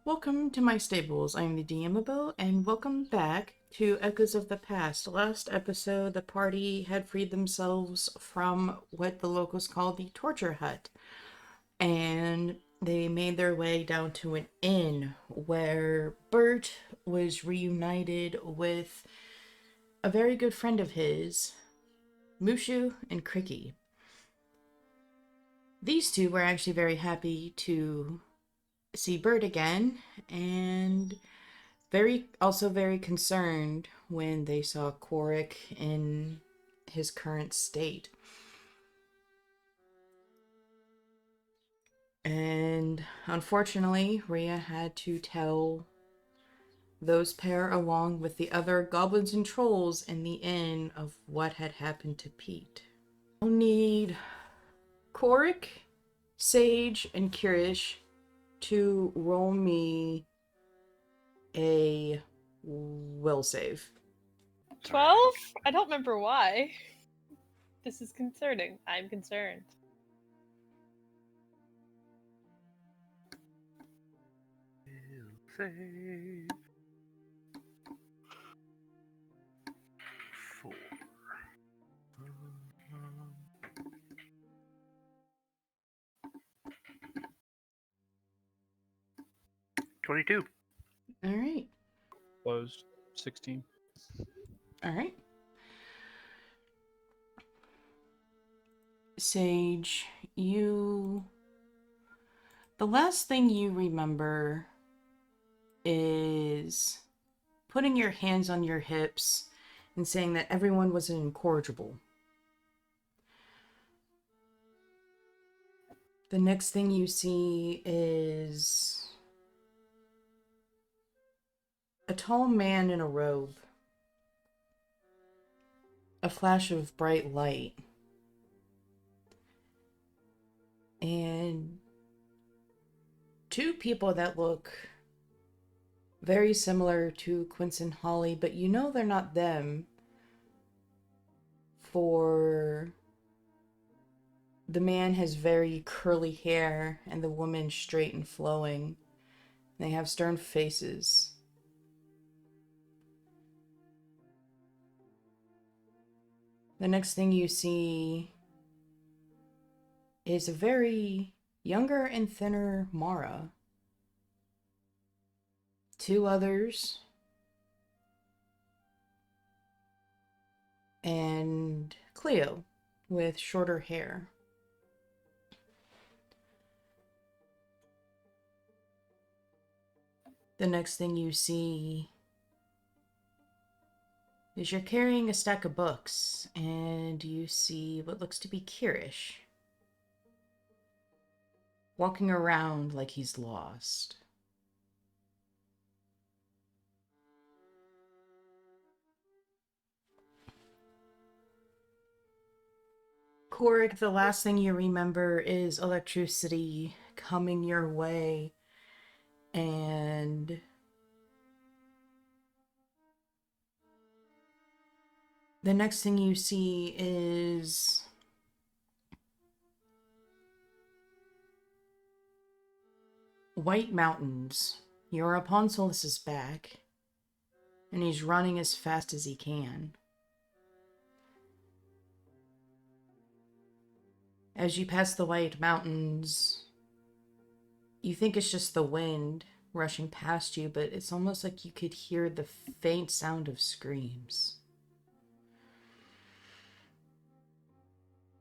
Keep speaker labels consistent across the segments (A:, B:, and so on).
A: Welcome to my stables. I am the DMobo, and welcome back to Echoes of the Past. Last episode, the party had freed themselves from what the locals call the torture hut, and they made their way down to an inn where Bert was reunited with a very good friend of his, Mushu and Crihky. These two were actually very happy to see Bert again, and also very concerned when they saw Korric in his current state. And unfortunately, Rhea had to tell those pair, along with the other goblins and trolls in the inn, of what had happened to Pete. I'll need Korric, Sage, and Kyrish to roll me a will save.
B: 12? I don't remember why. This is concerning. I'm concerned.
C: Save. 4. 22.
A: All right.
D: Closed. 16.
A: All right. Sage, the last thing you remember is putting your hands on your hips and saying that everyone was incorrigible. The next thing you see is a tall man in a robe. A flash of bright light. And two people that look very similar to Quince and Holly, but you know they're not them, for the man has very curly hair and the woman straight and flowing. They have stern faces. The next thing you see is a very younger and thinner Mara. Two others. And Cleo with shorter hair. The next thing you see is you're carrying a stack of books, and you see what looks to be Kyrish walking around like he's lost. Korric, the last thing you remember is electricity coming your way, and the next thing you see is white mountains. You're upon Solas's back, and he's running as fast as he can. As you pass the white mountains, you think it's just the wind rushing past you, but it's almost like you could hear the faint sound of screams.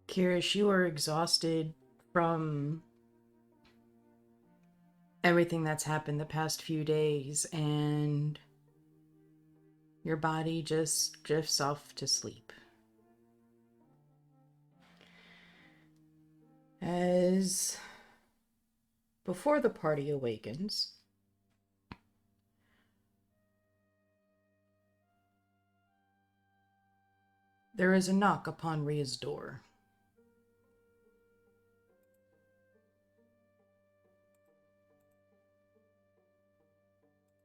A: Kyrish, you are exhausted from everything that's happened the past few days, and your body just drifts off to sleep. As before the party awakens, there is a knock upon Rhea's door.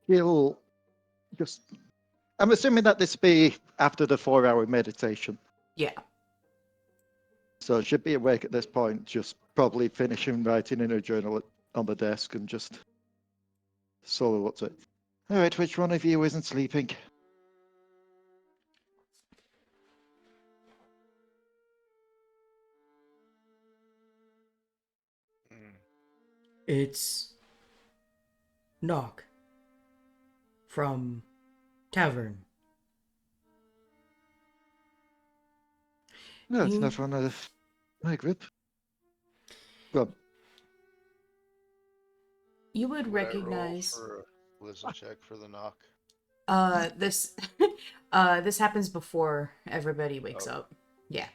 E: He'll just... I'm assuming that this be after the 4-hour meditation.
A: Yeah.
E: So she'd be awake at this point, just probably finishing writing in her journal on the desk and just Sola looks at it. Alright, which one of you isn't sleeping?
C: Mm.
A: It's Knock from Tavern.
E: No, it's
A: You-
E: not one of my group. Well,
A: You would
F: Would
A: recognize.
F: I roll for a wisdom check for the knock?
A: This this happens before everybody wakes
F: Oh.
A: up. Yeah.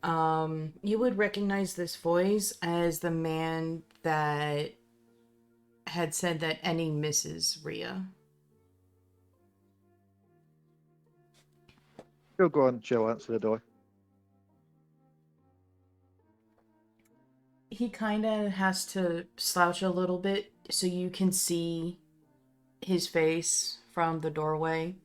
F: Alright.
A: You would recognize this voice as the man that had said that any misses Rhea.
E: you'll go on, Joe, answer the door.
A: He kind of has to slouch a little bit so you can see his face from the doorway.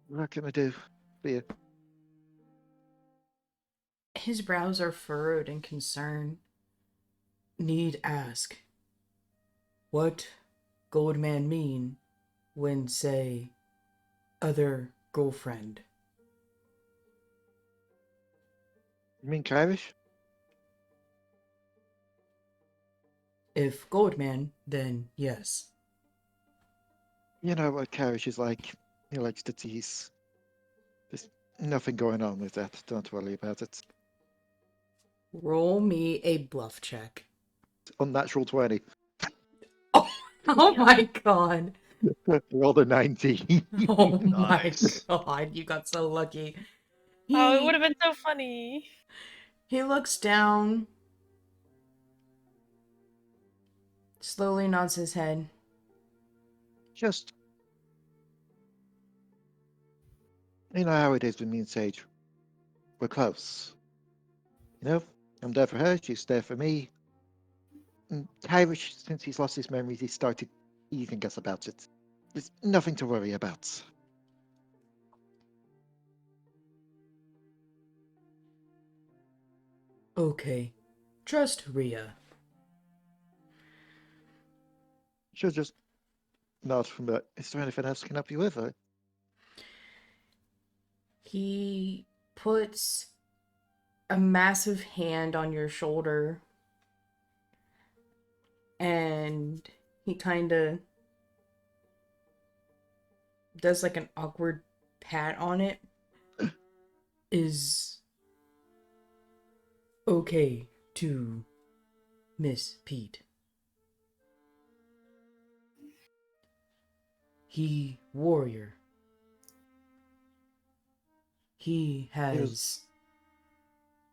E: What can I do for you?
A: His brows are furrowed in concern. Need ask. What Goldman mean when say other girlfriend?
E: You mean Kyrish?
A: If Goldman, then yes.
E: You know what Kyrish is like. He likes to tease. There's nothing going on with that. Don't worry about it.
A: Roll me a bluff check.
E: Unnatural 20.
A: Oh my god.
E: Rolled a 19.
A: Oh
F: Nice.
A: my god, you got so lucky.
B: Oh, it would have been so funny.
A: He looks down, slowly nods his head.
E: Just. You know how it is with me and Sage. We're close. You know? I'm there for her, she's there for me. And Kyrish, since he's lost his memories, he started teasing us about it. There's nothing to worry about.
A: Okay. Trust Rhea.
E: She'll just nod from that. Is there anything else I can help you with? Or?
A: He puts a massive hand on your shoulder and he kind of does like an awkward pat on it. Is okay to Miss Pete. He warrior. He has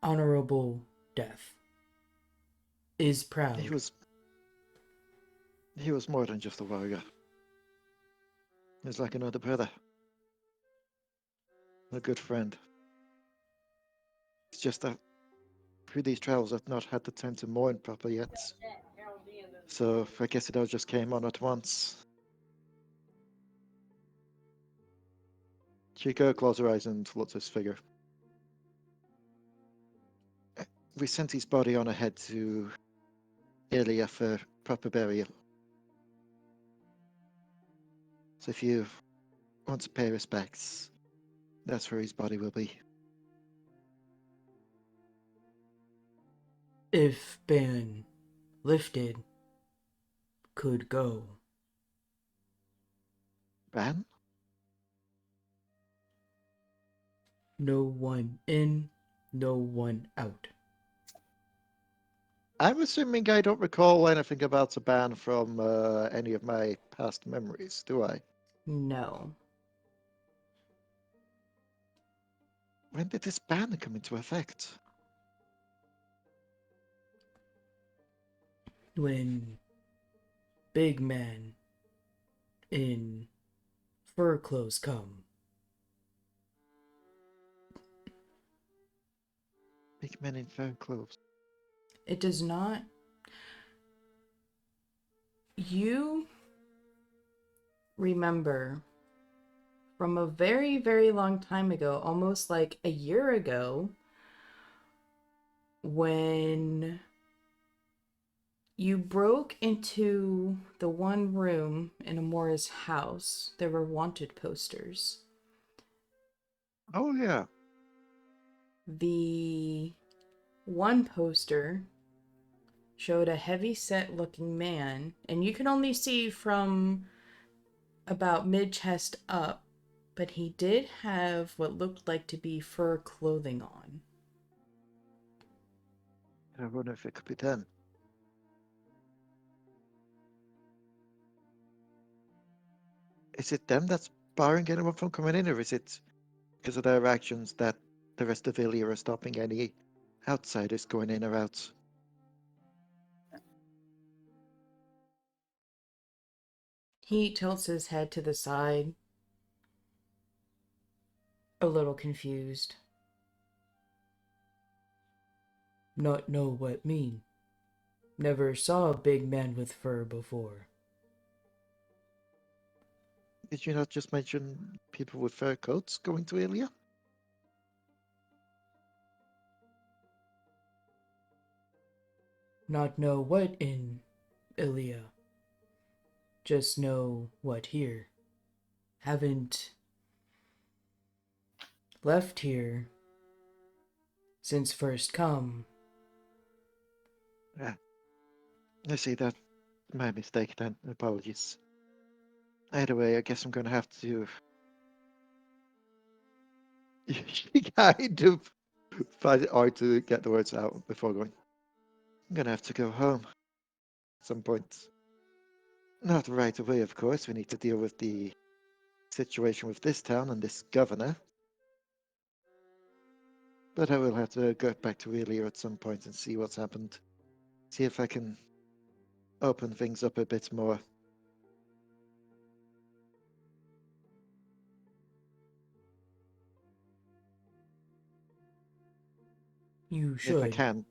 A: honorable death. Is proud.
E: He was more than just a warrior. He was like another brother. A good friend. It's just that through these travels I've not had the time to mourn properly yet. So I guess it all just came on at once. Chico closed her eyes and looked at his figure. We sent his body on ahead to Ilia for proper burial. So if you want to pay respects, that's where his body will be.
A: If ban lifted, could go.
E: Ban?
A: No one in, no one out.
E: I'm assuming I don't recall anything about a ban from any of my past memories, do I?
A: No.
E: When did this ban come into effect?
A: When big man in fur clothes come.
E: Big men in fur clothes.
A: It does not. You remember from a very, very long time ago, almost like a year ago, when You broke into the one room in Amora's house. There were wanted posters.
E: Oh, yeah.
A: The one poster showed a heavy-set looking man, and you can only see from about mid-chest up, but he did have what looked like to be fur clothing on.
E: I wonder if it could be them. Is it them that's barring anyone from coming in, or is it because of their actions that the rest of Ilya are stopping any outsiders going in or out?
A: He tilts his head to the side, a little confused. Not know what mean. Never saw a big man with fur before.
E: Did you not just mention people with fur coats going to Ilya?
A: Not know what in Ilya. Just know what here. Haven't left here since first come.
E: Yeah. I see that. My mistake then. Apologies. Either way, I guess I'm going to have to... She kind of find it hard to get the words out before going. I'm going to have to go home at some point. Not right away, of course. We need to deal with the situation with this town and this governor. But I will have to go back to Ilya at some point and see what's happened. See if I can open things up a bit more.
A: You
E: If I
A: should.
E: can.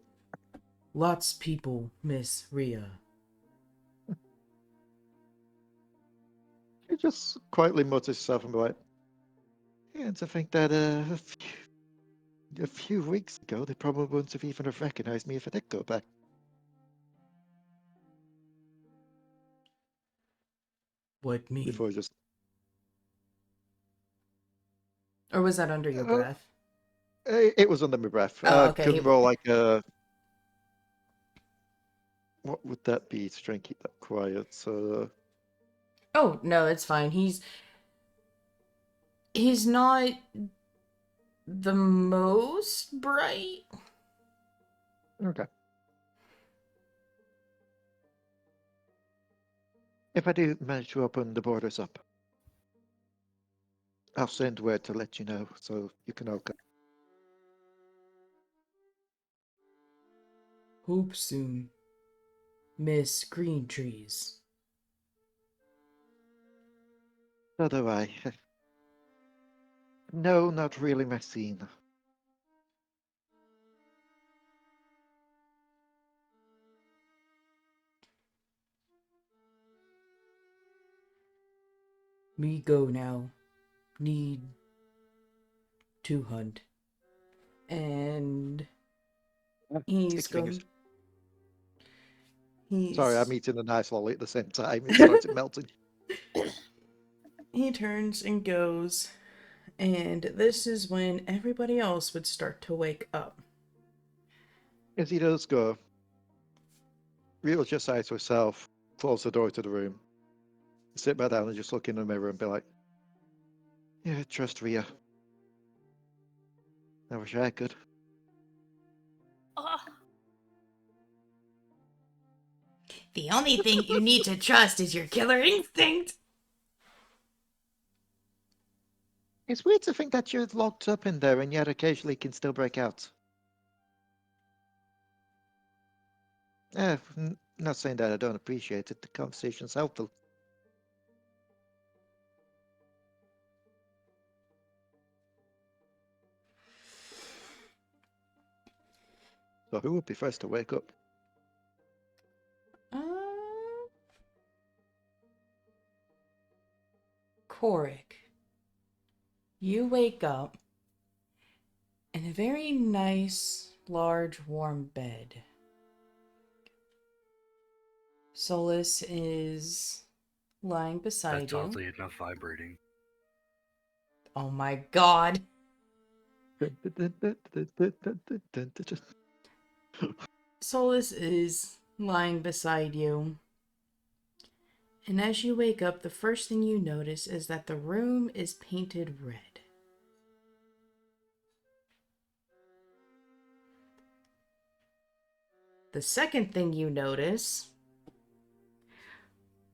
A: Lots people miss Rhea.
E: She just quietly mutters herself and be like, yeah, and to think that a few weeks ago they probably wouldn't have even have recognized me if I did go back.
A: What mean?
E: Before just...
A: Or was that under your breath?
E: It was under my breath.
A: Oh, okay.
E: Couldn't roll like a... What would that be to try and keep that quiet? So...
A: Oh, no, it's fine. He's not the most bright.
E: Okay. If I do manage to open the borders up, I'll send word to let you know so you can all go.
A: Hope soon. Miss Green Trees.
E: So do I. No, not really my scene.
A: Me go now. Need to hunt. And he's
E: Sticky fingers.
A: going. He's...
E: Sorry, I'm eating a nice lolly at the same time. It started melting.
A: He turns and goes, and this is when everybody else would start to wake up.
E: As he does go, Rhea just says to herself, close the door to the room, sit back down and just look in the mirror and be like, yeah, trust Rhea. I wish I could.
B: Oh,
A: The only thing you need to trust is your killer instinct.
E: It's weird to think that you're locked up in there and yet occasionally can still break out. Not saying that I don't appreciate it. The conversation's helpful. So who would be first to wake up?
A: Korric, you wake up in a very nice, large, warm bed. Solas is lying beside
C: That's
A: you.
C: oddly enough vibrating.
A: Oh my god. Solas is lying beside you. And as you wake up, the first thing you notice is that the room is painted red. The second thing you notice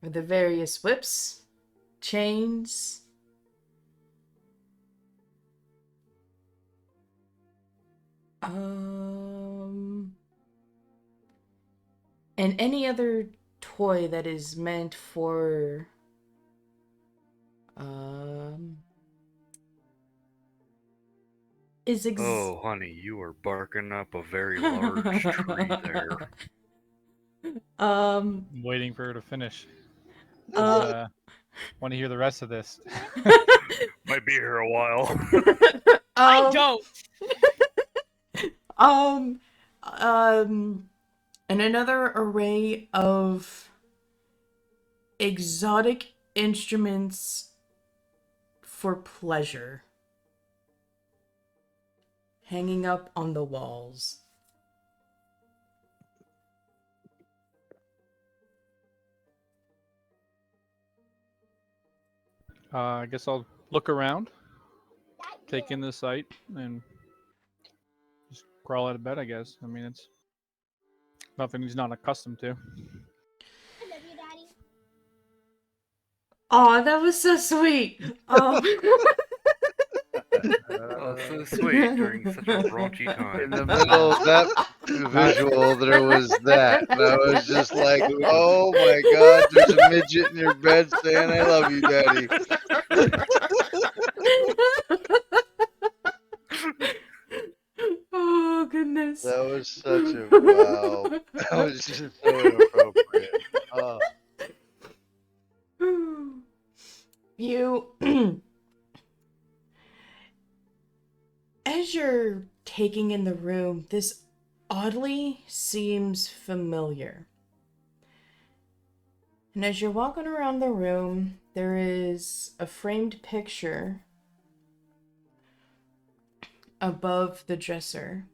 A: are the various whips, chains, and any other toy that is meant for
C: Oh, honey, you are barking up a very large tree there.
D: I'm waiting for her to finish. Want to hear the rest of this.
C: Might be here a while.
B: I don't.
A: And another array of exotic instruments for pleasure hanging up on the walls.
D: I guess I'll look around, take in the sight, and just crawl out of bed, I guess. I mean, it's nothing he's not accustomed to.
A: Aw, that was so sweet.
C: Oh, so sweet during such a raunchy time.
F: In the middle of that visual, there was that. And I was just like, oh my god, there's a midget in your bed saying, I love you, daddy.
A: Oh, goodness.
F: That was such a wow. That was just so inappropriate.
A: You, as you're taking in the room, this oddly seems familiar. And as you're walking around the room, there is a framed picture above the dresser.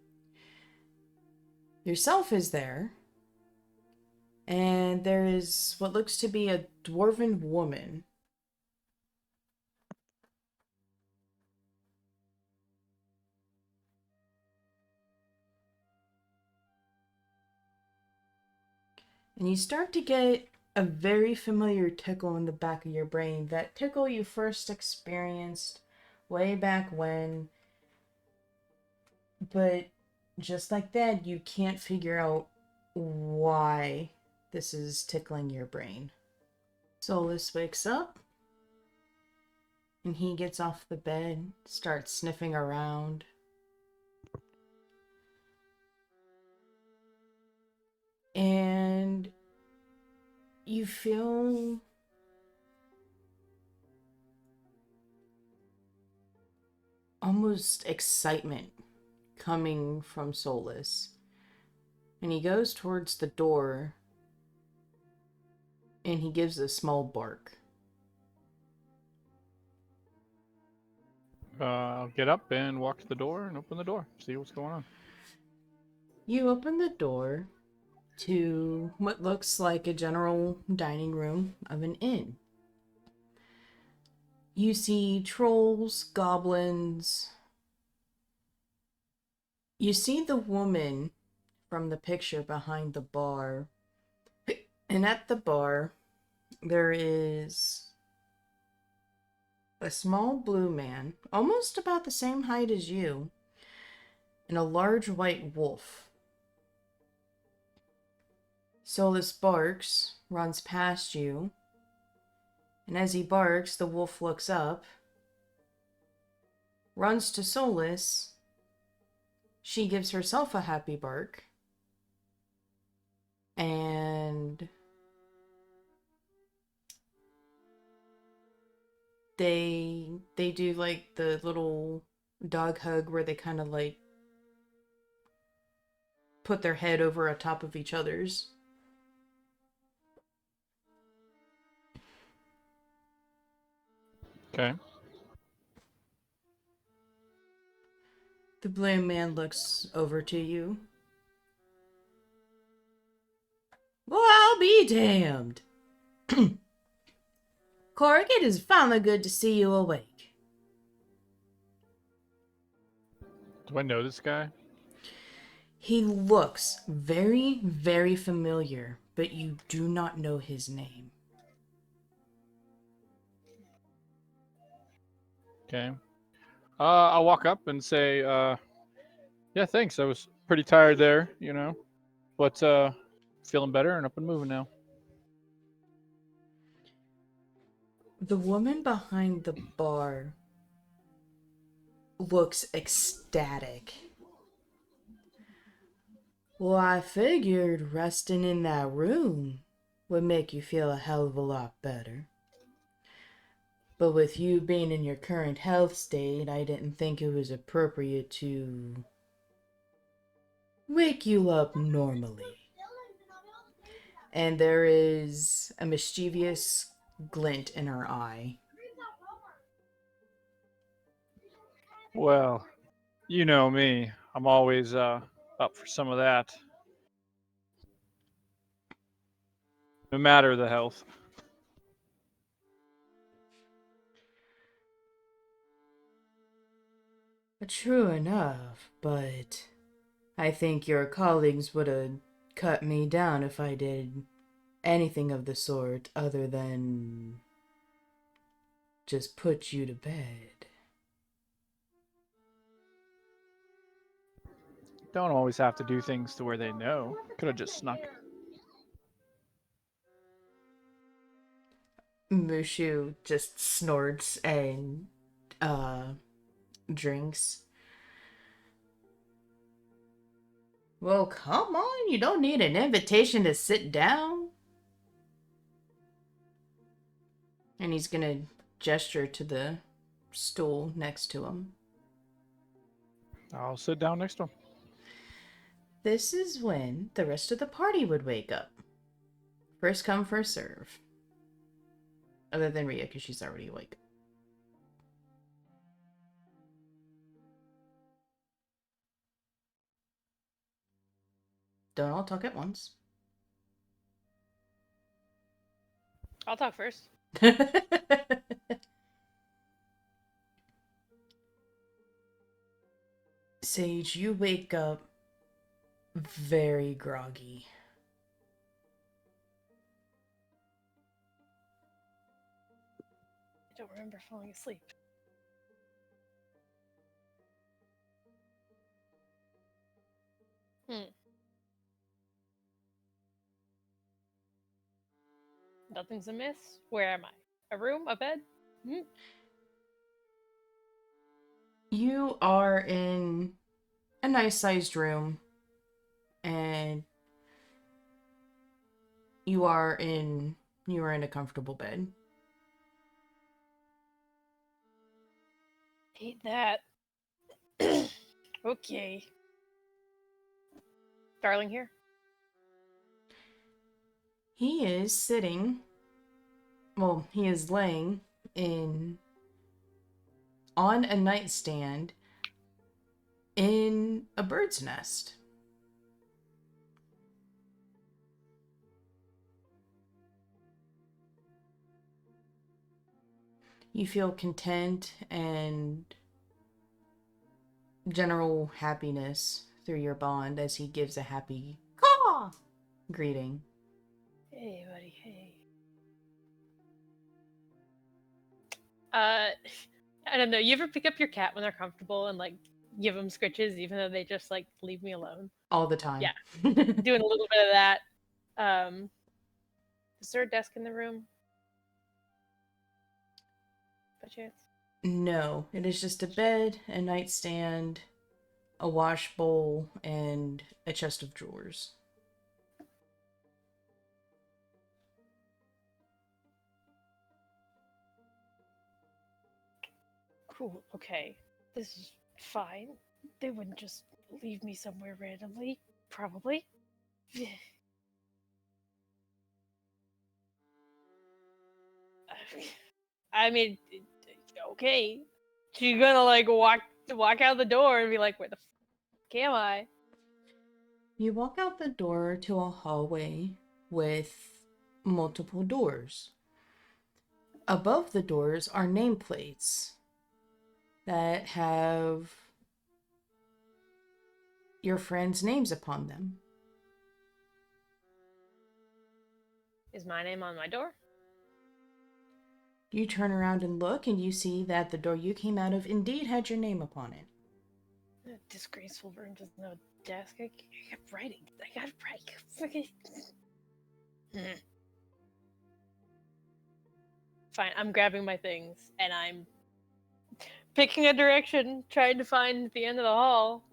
A: Yourself is there, and there is what looks to be a dwarven woman. And you start to get a very familiar tickle in the back of your brain. That tickle you first experienced way back when. But just like that, you can't figure out why this is tickling your brain. Solas wakes up. And he gets off the bed, starts sniffing around. And you feel almost excitement coming from Solas. And he goes towards the door and he gives a small bark.
D: I'll get up and walk to the door and open the door, see what's going on.
A: You open the door to what looks like a general dining room of an inn. You see trolls, goblins. You see the woman from the picture behind the bar. And at the bar, there is a small blue man, almost about the same height as you, and a large white wolf. Solas barks, runs past you, and as he barks, the wolf looks up, runs to Solas. She gives herself a happy bark, and they do like the little dog hug where they kind of like put their head over a top of each other's.
D: Okay.
A: The blue man looks over to you. Well, I'll be damned. Korric, it is finally good to see you awake.
D: Do I know this guy?
A: He looks very, very familiar, but you do not know his name.
D: Okay. I'll walk up and say, yeah, thanks. I was pretty tired there, but feeling better and up and moving now.
A: The woman behind the bar looks ecstatic. Well, I figured resting in that room would make you feel a hell of a lot better. But with you being in your current health state, I didn't think it was appropriate to wake you up normally. And there is a mischievous glint in her eye.
D: Well, you know me. I'm always up for some of that. No matter the health.
A: True enough, but I think your colleagues would have cut me down if I did anything of the sort other than just put you to bed.
D: Don't always have to do things to where they know. Could have just snuck.
A: Mushu just snorts and drinks. Well, come on, you don't need an invitation to sit down. And he's gonna gesture to the stool next to him.
D: I'll sit down next to him.
A: This is when the rest of the party would wake up. First come, first serve. Other than Rhea, because she's already awake. Don't all talk at once.
B: I'll talk first.
A: Sage, you wake up very groggy.
B: I don't remember falling asleep. Nothing's amiss. Where am I? A room? A bed?
A: You are in a nice sized room, and you are in a comfortable bed.
B: Hate that. Okay. Darling here?
A: He is sitting, well, he is laying on a nightstand in a bird's nest. You feel content and general happiness through your bond as he gives a happy caw greeting.
B: Hey, buddy, hey. I don't know. You ever pick up your cat when they're comfortable and like give them scritches, even though they just like leave me alone?
A: All the time.
B: Yeah. Doing a little bit of that. Is there a desk in the room? By chance?
A: No, it is just a bed, a nightstand, a wash bowl, and a chest of drawers.
B: Cool. Okay. This is fine. They wouldn't just leave me somewhere randomly. Probably. I mean, Okay. She's gonna like walk out the door and be like, where the f am I?
A: You walk out the door to a hallway with multiple doors. Above the doors are nameplates that have your friends' names upon them.
B: Is my name on my door?
A: You turn around and look, and you see that the door you came out of indeed had your name upon it.
B: That disgraceful room doesn't have a desk. I kept writing. I gotta write. Hmm. Fine, I'm grabbing my things and I'm picking a direction, trying to find the end of the hall.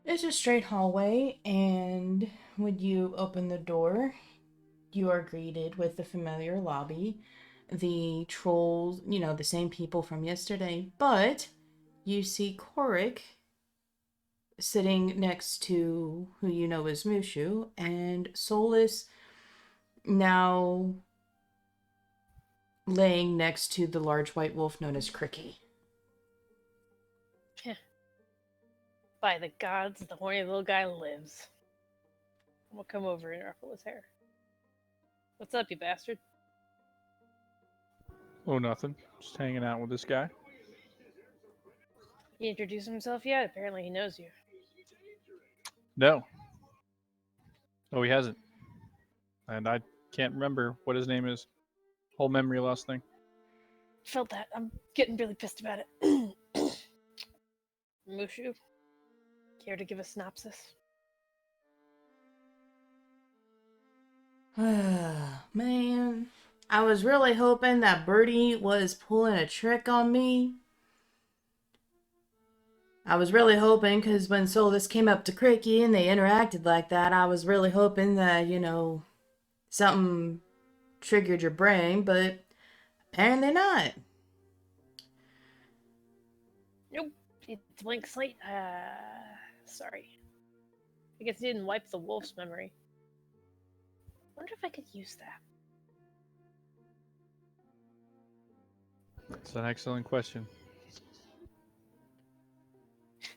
A: It's a straight hallway, and when you open the door, you are greeted with the familiar lobby. The trolls, the same people from yesterday, but you see Korric sitting next to who you know is Mushu, and Solas now laying next to the large white wolf known as Crihky.
B: By the gods, the horny little guy lives. We'll come over and ruffle his hair. What's up, you bastard?
D: Oh, nothing. Just hanging out with this guy.
B: He introduced himself yet? Apparently he knows you.
D: No. Oh, he hasn't. And I can't remember what his name is. Whole memory loss thing.
B: Felt that. I'm getting really pissed about it. Mushu, care to give a synopsis?
A: Man, I was really hoping that Birdie was pulling a trick on me. I was really hoping, because when Solas came up to Crihky and they interacted like that, I was really hoping that, something triggered your brain, but apparently not.
B: Nope. It's blank slate. Sorry. I guess he didn't wipe the wolf's memory. Wonder if I could use that.
D: That's an excellent question.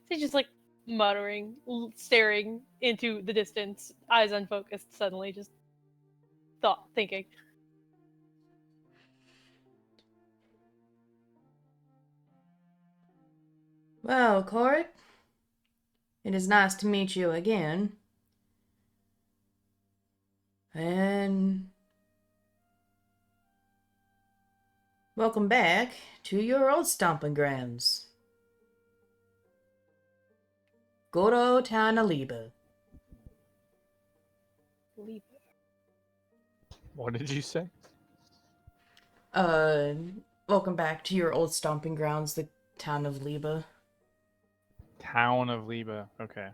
B: He's just like muttering, staring into the distance, eyes unfocused, suddenly just thinking.
A: Well, Korric, it is nice to meet you again. And welcome back to your old stomping grounds. Good old town of Leigh.
B: Leap.
D: What did you say?
A: Welcome back to your old stomping grounds, the town of Leigh.
D: Town of Leigh. Okay.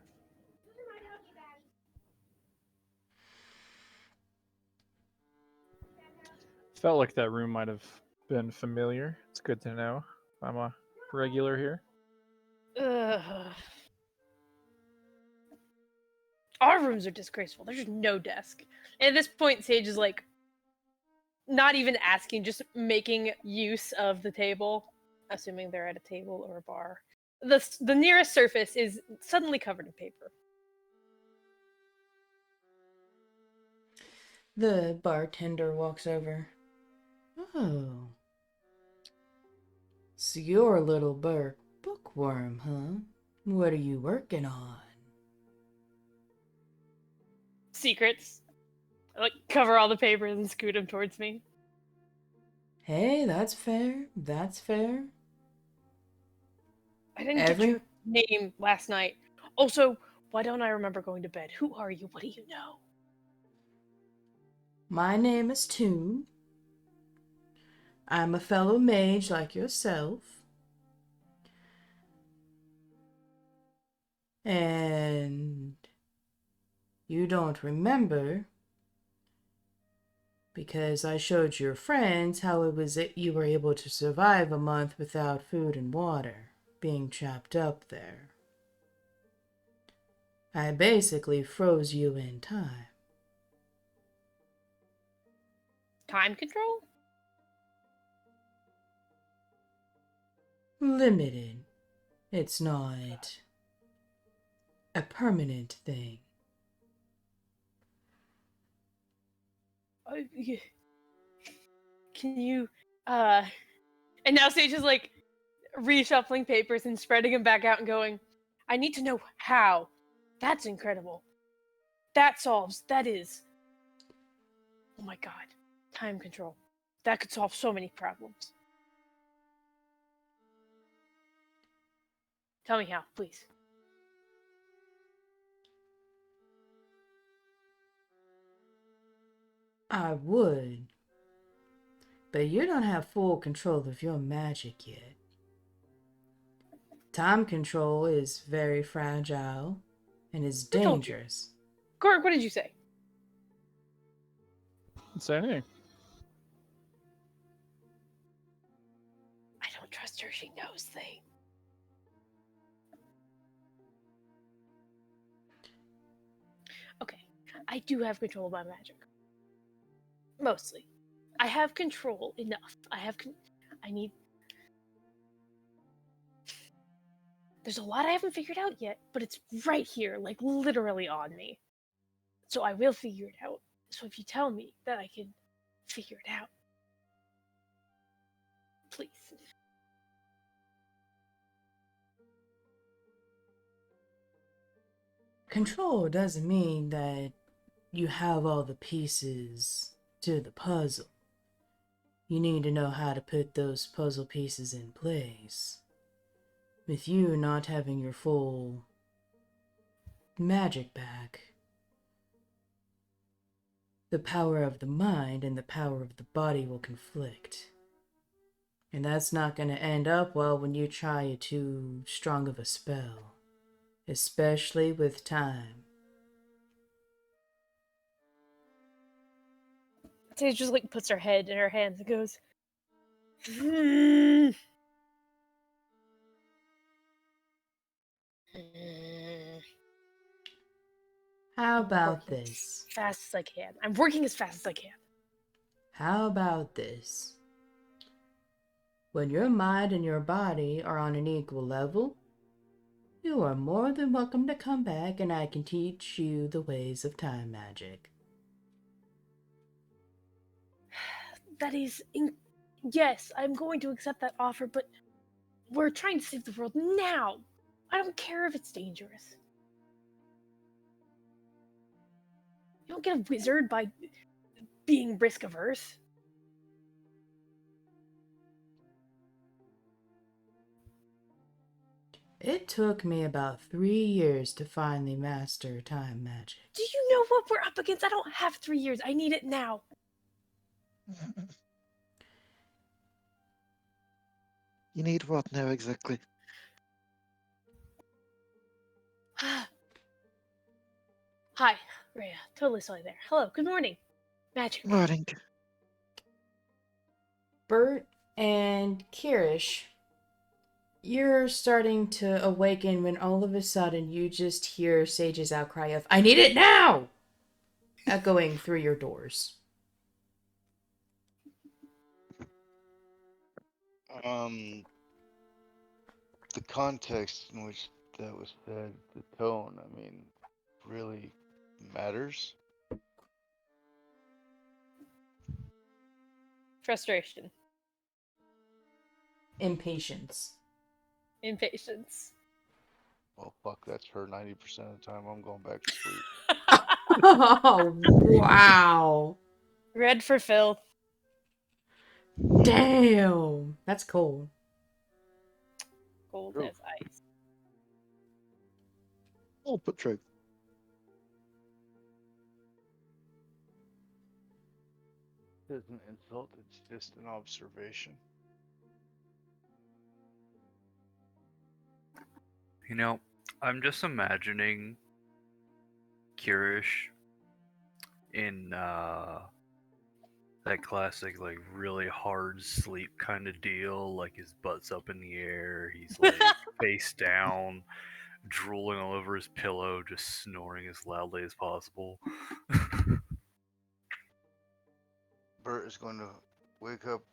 D: Felt like that room might have been familiar. It's good to know. I'm a regular here.
B: Ugh. Our rooms are disgraceful. There's no desk. And at this point, Sage is like, not even asking, just making use of the table, assuming they're at a table or a bar. The nearest surface is suddenly covered in paper.
A: The bartender walks over. Oh. So you're a little bookworm, huh? What are you working on?
B: Secrets. I like cover all the papers and scoot them towards me.
A: Hey, that's fair. That's fair.
B: I didn't get your name last night. Also, why don't I remember going to bed? Who are you? What do you know?
A: My name is Toon. I'm a fellow mage like yourself. And you don't remember because I showed your friends how it was that you were able to survive a month without food and water, being trapped up there. I basically froze you in time.
B: Time control?
A: limited. It's not a permanent thing.
B: Can you, and now Sage is like reshuffling papers and spreading them back out and going, I need to know how. That's incredible. That is. Oh my god. Time control. That could solve so many problems. Tell me how, please.
A: I would, but you don't have full control of your magic yet. Time control is very fragile and is
B: Who told you?
A: dangerous.
B: Korric, what did you say?
D: Didn't say anything.
B: I don't trust her. She knows things. Okay, I do have control of my magic. Mostly. I have control enough. I need... There's a lot I haven't figured out yet, but it's right here, like literally on me. So I will figure it out. So if you tell me that I can figure it out, please.
A: Control doesn't mean that you have all the pieces to the puzzle. You need to know how to put those puzzle pieces in place. With you not having your full magic back, the power of the mind and the power of the body will conflict. And that's not going to end up well when you try too strong of a spell, especially with time.
B: Sage just like puts her head in her hands and goes,
A: How about
B: working
A: this?
B: fast as I can. I'm working as fast as I can.
A: How about this? When your mind and your body are on an equal level, you are more than welcome to come back and I can teach you the ways of time magic.
B: That is... Yes, I'm going to accept that offer, but we're trying to save the world now. I don't care if it's dangerous. You don't get a wizard by being risk averse.
A: It took me about 3 years to finally master time magic.
B: Do you know what we're up against? I don't have 3 years. I need it now.
E: You need what now exactly?
B: Hi, Rhea. Totally saw you there. Hello, good morning. Magic.
E: Morning.
A: Bert and Kyrish, you're starting to awaken when all of a sudden you just hear Sage's outcry of, I need it now! Echoing through your doors.
F: The context in which that was said, the tone, I mean, really matters.
B: Frustration.
A: Impatience.
B: Impatience.
F: Well, fuck, that's her 90% of the time. I'm going back to sleep.
A: Oh, wow.
B: Red for filth.
A: Damn. That's cold.
B: Cold
F: True.
B: as ice.
E: Oh, but true.
F: It's an insult, it's just an observation.
C: You know, I'm just imagining Kyrish in that classic, like, really hard sleep kind of deal. Like, his butt's up in the air, he's like face down, drooling all over his pillow, just snoring as loudly as possible.
F: Bert is going to wake up,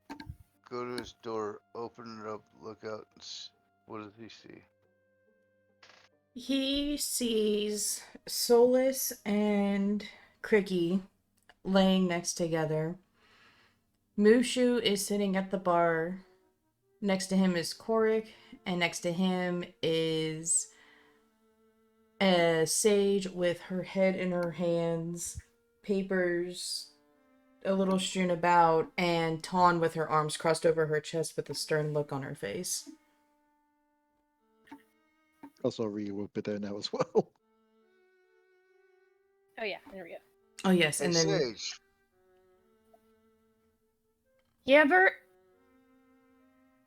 F: go to his door, open it up, look out. What does he see?
A: He sees Solas and Crihky laying next together. Mushu is sitting at the bar. Next to him is Korric, and next to him is a sage with her head in her hands, papers a little strewn about, and Tawn with her arms crossed over her chest with a stern look on her face.
E: Also, Rhea will be there now as well.
B: Oh yeah, there we go.
A: Oh yes,
F: Hey,
A: and then
F: Sage.
B: Yeah, Bert.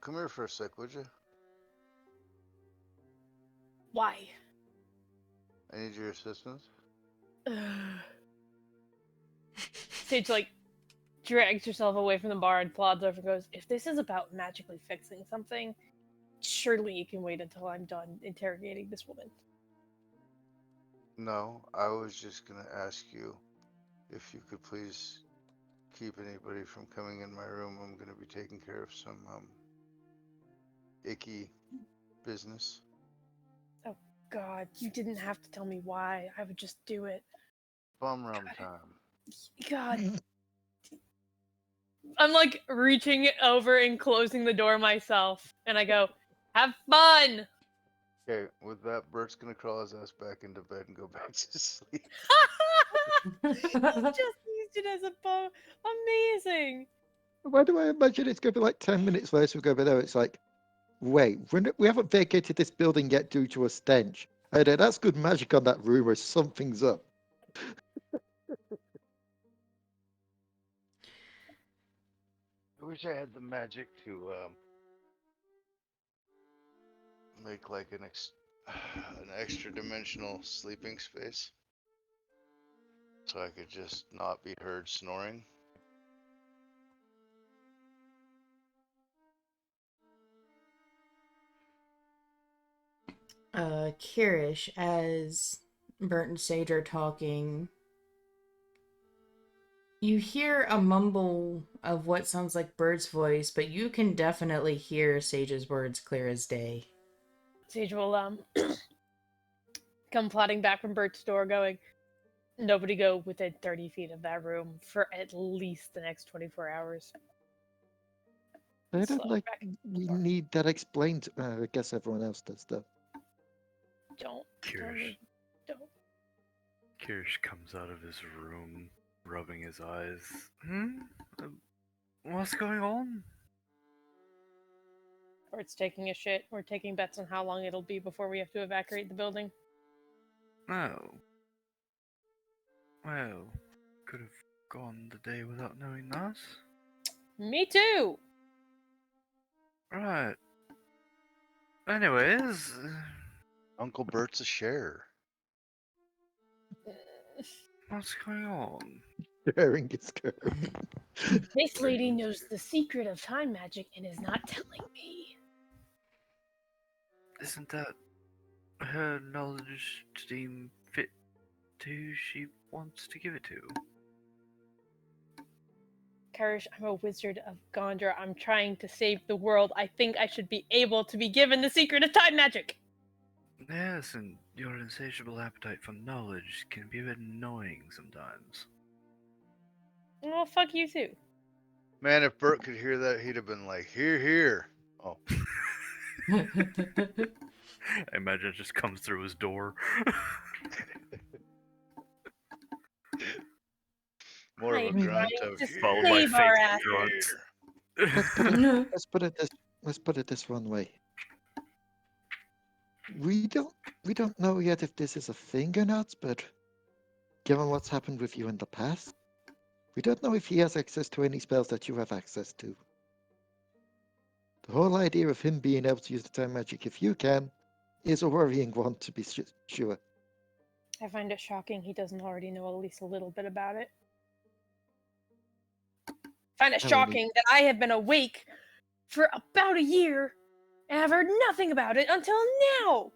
F: Come here for a sec, would you?
B: Why?
F: I need your assistance.
B: Sage like drags herself away from the bar and plods over and goes, if this is about magically fixing something, surely you can wait until I'm done interrogating this woman.
F: No, I was just gonna ask you if you could please keep anybody from coming in my room. I'm gonna be taking care of some icky business.
B: Oh God, you didn't have to tell me why. I would just do it.
F: Bum rum time.
B: God. I'm like reaching over and closing the door myself, and I go, have fun!
F: Okay, with that, Bert's gonna crawl his ass back into bed and go back to sleep.
B: You just used it as a bow. Amazing!
E: Why do I imagine it's going to be like 10 minutes later we go over there? It's like, wait, we haven't vacated this building yet due to a stench. Hey, that's good magic on that room or something's up.
F: I wish I had the magic to make like an extra dimensional sleeping space, so I could just not be heard snoring.
A: Kyrish, as Bert and Sage are talking, you hear a mumble of what sounds like Bert's voice, but you can definitely hear Sage's words clear as day.
B: Sage will come plodding back from Bert's door going, nobody go within 30 feet of that room for at least the next 24 hours.
E: I don't
B: Slowly
E: like,
B: back to the
E: we
B: door.
E: need that explained. I guess everyone else does, though.
B: Don't
C: Kyrish.
B: don't.
C: Kyrish comes out of his room, rubbing his eyes. What's going on?
B: Or it's taking a shit. We're taking bets on how long it'll be before we have to evacuate the building.
C: Oh. Well, could have gone the day without knowing that.
B: Me too!
C: Right. Anyways,
F: Uncle Bert's a share.
C: what's going on?
E: Sharing is good.
B: This lady knows the secret of time magic and is not telling me.
C: Isn't that her knowledge to deem fit to who she wants to give it to?
B: Kyrish, I'm a wizard of Gondra. I'm trying to save the world. I think I should be able to be given the secret of time magic.
C: Yes, and your insatiable appetite for knowledge can be a bit annoying sometimes.
B: Well, fuck you too.
F: Man, if Bert could hear that, he'd have been like, "Here, here." Oh,
C: I imagine it just comes through his door.
F: more of a
B: I'm
F: grunt
B: trying
F: of
B: to
F: "Here,
C: Followed by
B: save our
C: fake
B: asses.
C: grunts.
E: Let's put it this one way. We don't know yet if this is a thing or not, but given what's happened with you in the past, we don't know if he has access to any spells that you have access to. The whole idea of him being able to use the time magic if you can is a worrying one, to be sure.
B: I find it shocking he doesn't already know at least a little bit about it. I find it
E: I mean,
B: shocking that I have been awake for about a year and I've heard nothing about it until now.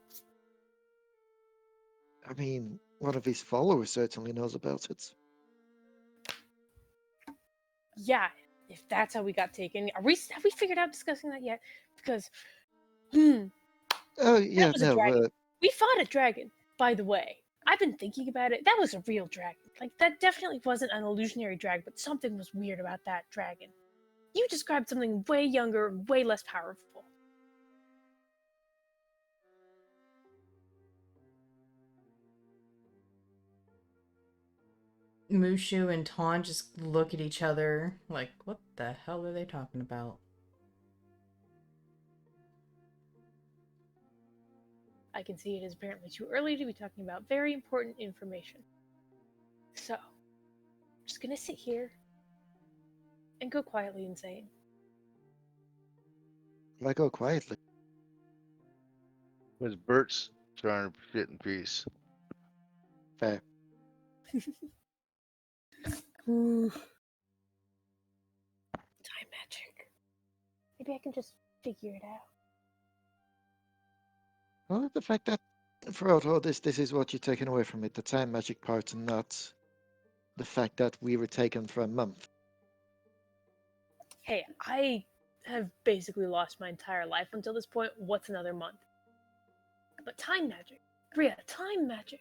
E: I mean, one of his followers certainly knows about it.
B: Yeah, If that's how we got taken, have we figured out discussing that yet? Because
E: Oh, yeah,
B: that was a
E: no,
B: dragon. We fought a dragon, by the way. I've been thinking about it. That was a real dragon. Like, that definitely wasn't an illusionary dragon, but something was weird about that dragon. You described something way younger, way less powerful.
A: Mushu and Ton just look at each other like, what the hell are they talking about?
B: I can see it is apparently too early to be talking about very important information. So, I'm just gonna sit here and go quietly insane.
E: I go quietly.
F: Because Bert's trying to sit in peace.
E: Fair.
B: Time magic. Maybe I can just figure it out.
E: Well, the fact that throughout all this is what you're taking away from it, the time magic part, and not the fact that we were taken for a month.
B: Hey, I have basically lost my entire life until this point. What's another month? But time magic. Rhea, time magic.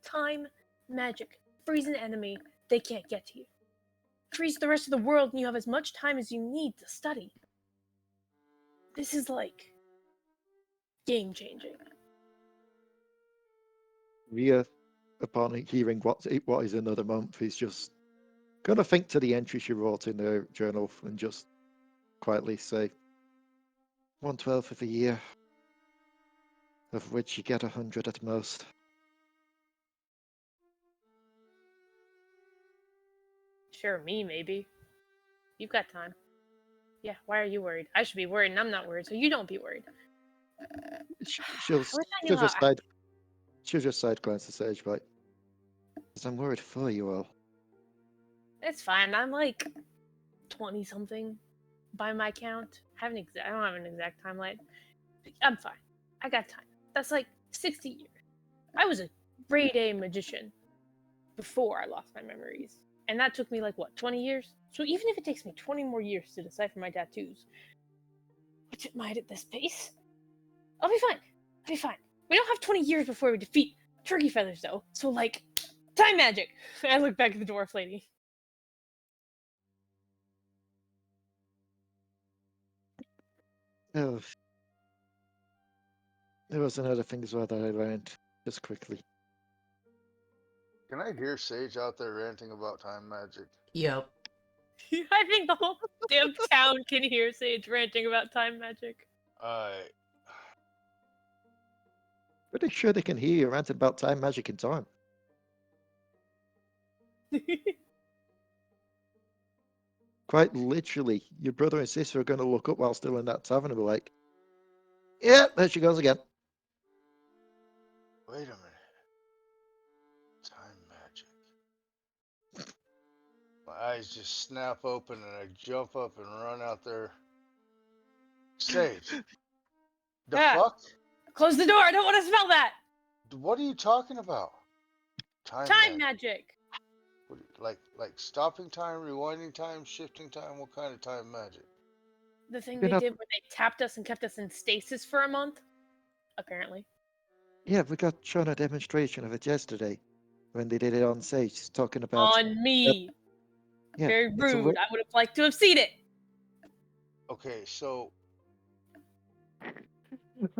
B: Time magic. Freeze an enemy, they can't get to you. Freeze the rest of the world and you have as much time as you need to study. This is like game changing.
E: Rhea, upon hearing what is another month, is just gonna think to the entry she wrote in her journal and just quietly say 1/12 of a year, of which you get 100 at most.
B: Sure, me maybe. You've got time. Yeah, why are you worried? I should be worried and I'm not worried, so you don't be worried.
E: She'll
B: I wish I
E: she'll
B: knew how.
E: just side glance at Sage, like, 'cause I'm worried for you all.
B: It's fine. I'm like 20 something by my count. I don't have an exact timeline. I'm fine. I got time. That's like 60 years. I was a grade A magician before I lost my memories. And that took me like what, 20 years? So even if it takes me 20 more years to decipher my tattoos, which it might at this pace, I'll be fine. I'll be fine. We don't have 20 years before we defeat turkey feathers though. So like, time magic. I look back at the dwarf lady.
E: Oh, there was another thing as well that I learned, just quickly.
F: Can I hear Sage out there ranting about time magic?
A: Yep.
B: I think the whole damn town can hear Sage ranting about time magic.
E: Pretty sure they can hear you ranting about time magic in time. Quite literally, your brother and sister are going to look up while still in that tavern and be like, yeah, there she goes again.
F: Wait a minute. Time magic. My eyes just snap open and I jump up and run out there. Sage. The
B: Yeah.
F: fuck?
B: Close the door. I don't want to smell that.
F: What are you talking about?
B: Time magic.
F: What, like stopping time, rewinding time, shifting time? What kind of time magic?
B: The thing
E: You're
B: they
E: not-
B: did when they tapped us and kept us in stasis for a month, apparently.
E: Yeah, we got shown a demonstration of it yesterday when they did it on stage, talking about.
B: On me.
E: Yeah,
B: Very
E: it's a
B: rude. I would have liked to have seen it.
F: Okay, so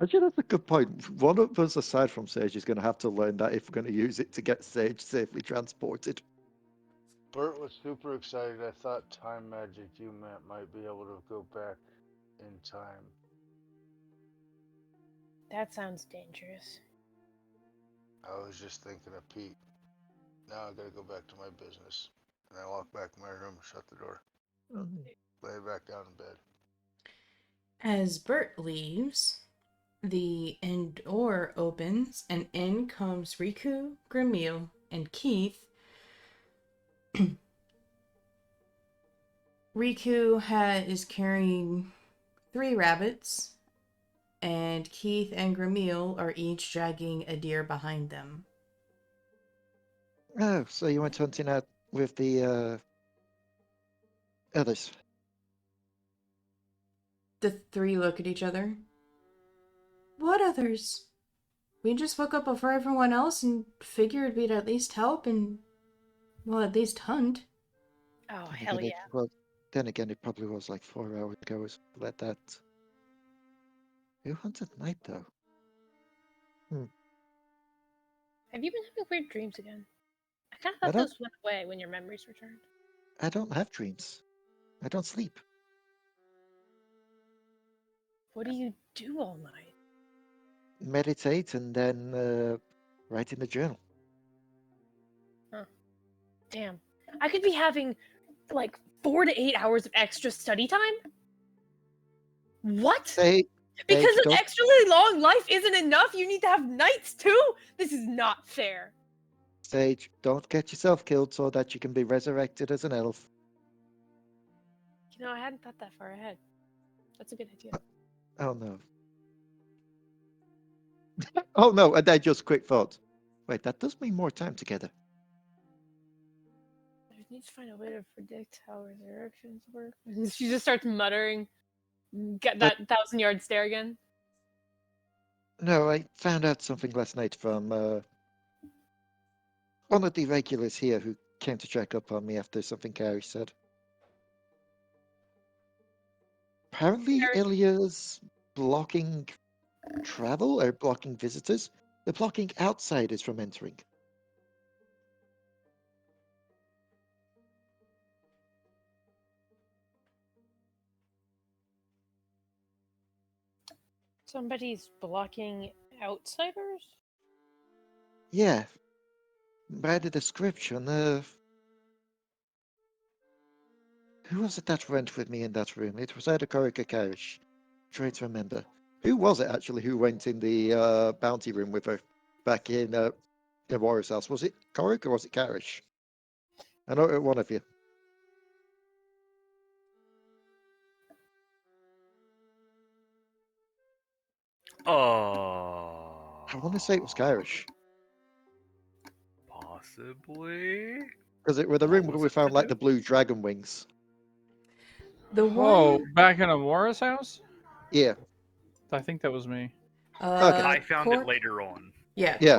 E: Actually, that's a good point. One of us, aside from Sage, is going to have to learn that if we're going to use it to get Sage safely transported.
F: Bert was super excited. I thought time magic you meant might be able to go back in time.
B: That sounds dangerous.
F: I was just thinking of Pete. Now I gotta go back to my business. And I walk back to my room, shut the door, lay back down in bed.
A: As Bert leaves, the inn door opens and in comes Riku, Grimil, and Keith. Riku is carrying 3 rabbits, and Keith and Grimil are each dragging a deer behind them.
E: Oh, so you went hunting out with the Others.
A: The three look at each other. What others? We just woke up before everyone else and figured we'd at least help and, well, at least hunt.
B: Oh,
E: Then
B: hell
E: again,
B: yeah.
E: Well, then again, it probably was like 4 hours ago or something like that. Who hunts at night, though?
B: Have you been having weird dreams again? I kind of
E: I
B: thought
E: don't.
B: those went away when your memories returned.
E: I don't have dreams. I don't sleep.
B: What do you do all night?
E: Meditate and then write in the journal.
B: Damn. I could be having like 4 to 8 hours of extra study time? What?
E: Say,
B: Because
E: Sage,
B: an
E: don't.
B: extra long life isn't enough. You need to have nights too. This is not fair.
E: Sage, don't get yourself killed so that you can be resurrected as an elf.
B: You know, I hadn't thought that far ahead. That's a good idea.
E: Oh no. Oh no, and then just quick thought. Wait, that does mean more time together.
B: I need to find a way to predict how resurrections work. She just starts muttering. Get that 1,000-yard stare again.
E: No, I found out something last night from one of the regulars here who came to check up on me after something Kyrish said. Apparently,
B: Kyrish-
E: Ilya's blocking travel or blocking visitors. They're blocking outsiders from entering.
B: Somebody's blocking outsiders?
E: Yeah, by the description, who was it that went with me in that room? It was either Korric or Kyrish. Trying to remember. Who was it actually who went in the bounty room with her back in Warrior's house? Was it Korric or was it Kyrish? I know it was one of you.
C: Oh.
E: I want to say it was Kyrish.
C: Possibly.
E: Because it was the
C: What
E: room where
C: was
E: we
C: it to
E: found like
C: do?
E: the blue dragon wings.
A: The
D: Oh,
A: one,
D: back in Amora's house?
E: Yeah.
D: I think that was me.
E: Okay.
C: I found it later on.
A: Yeah,
E: Yeah.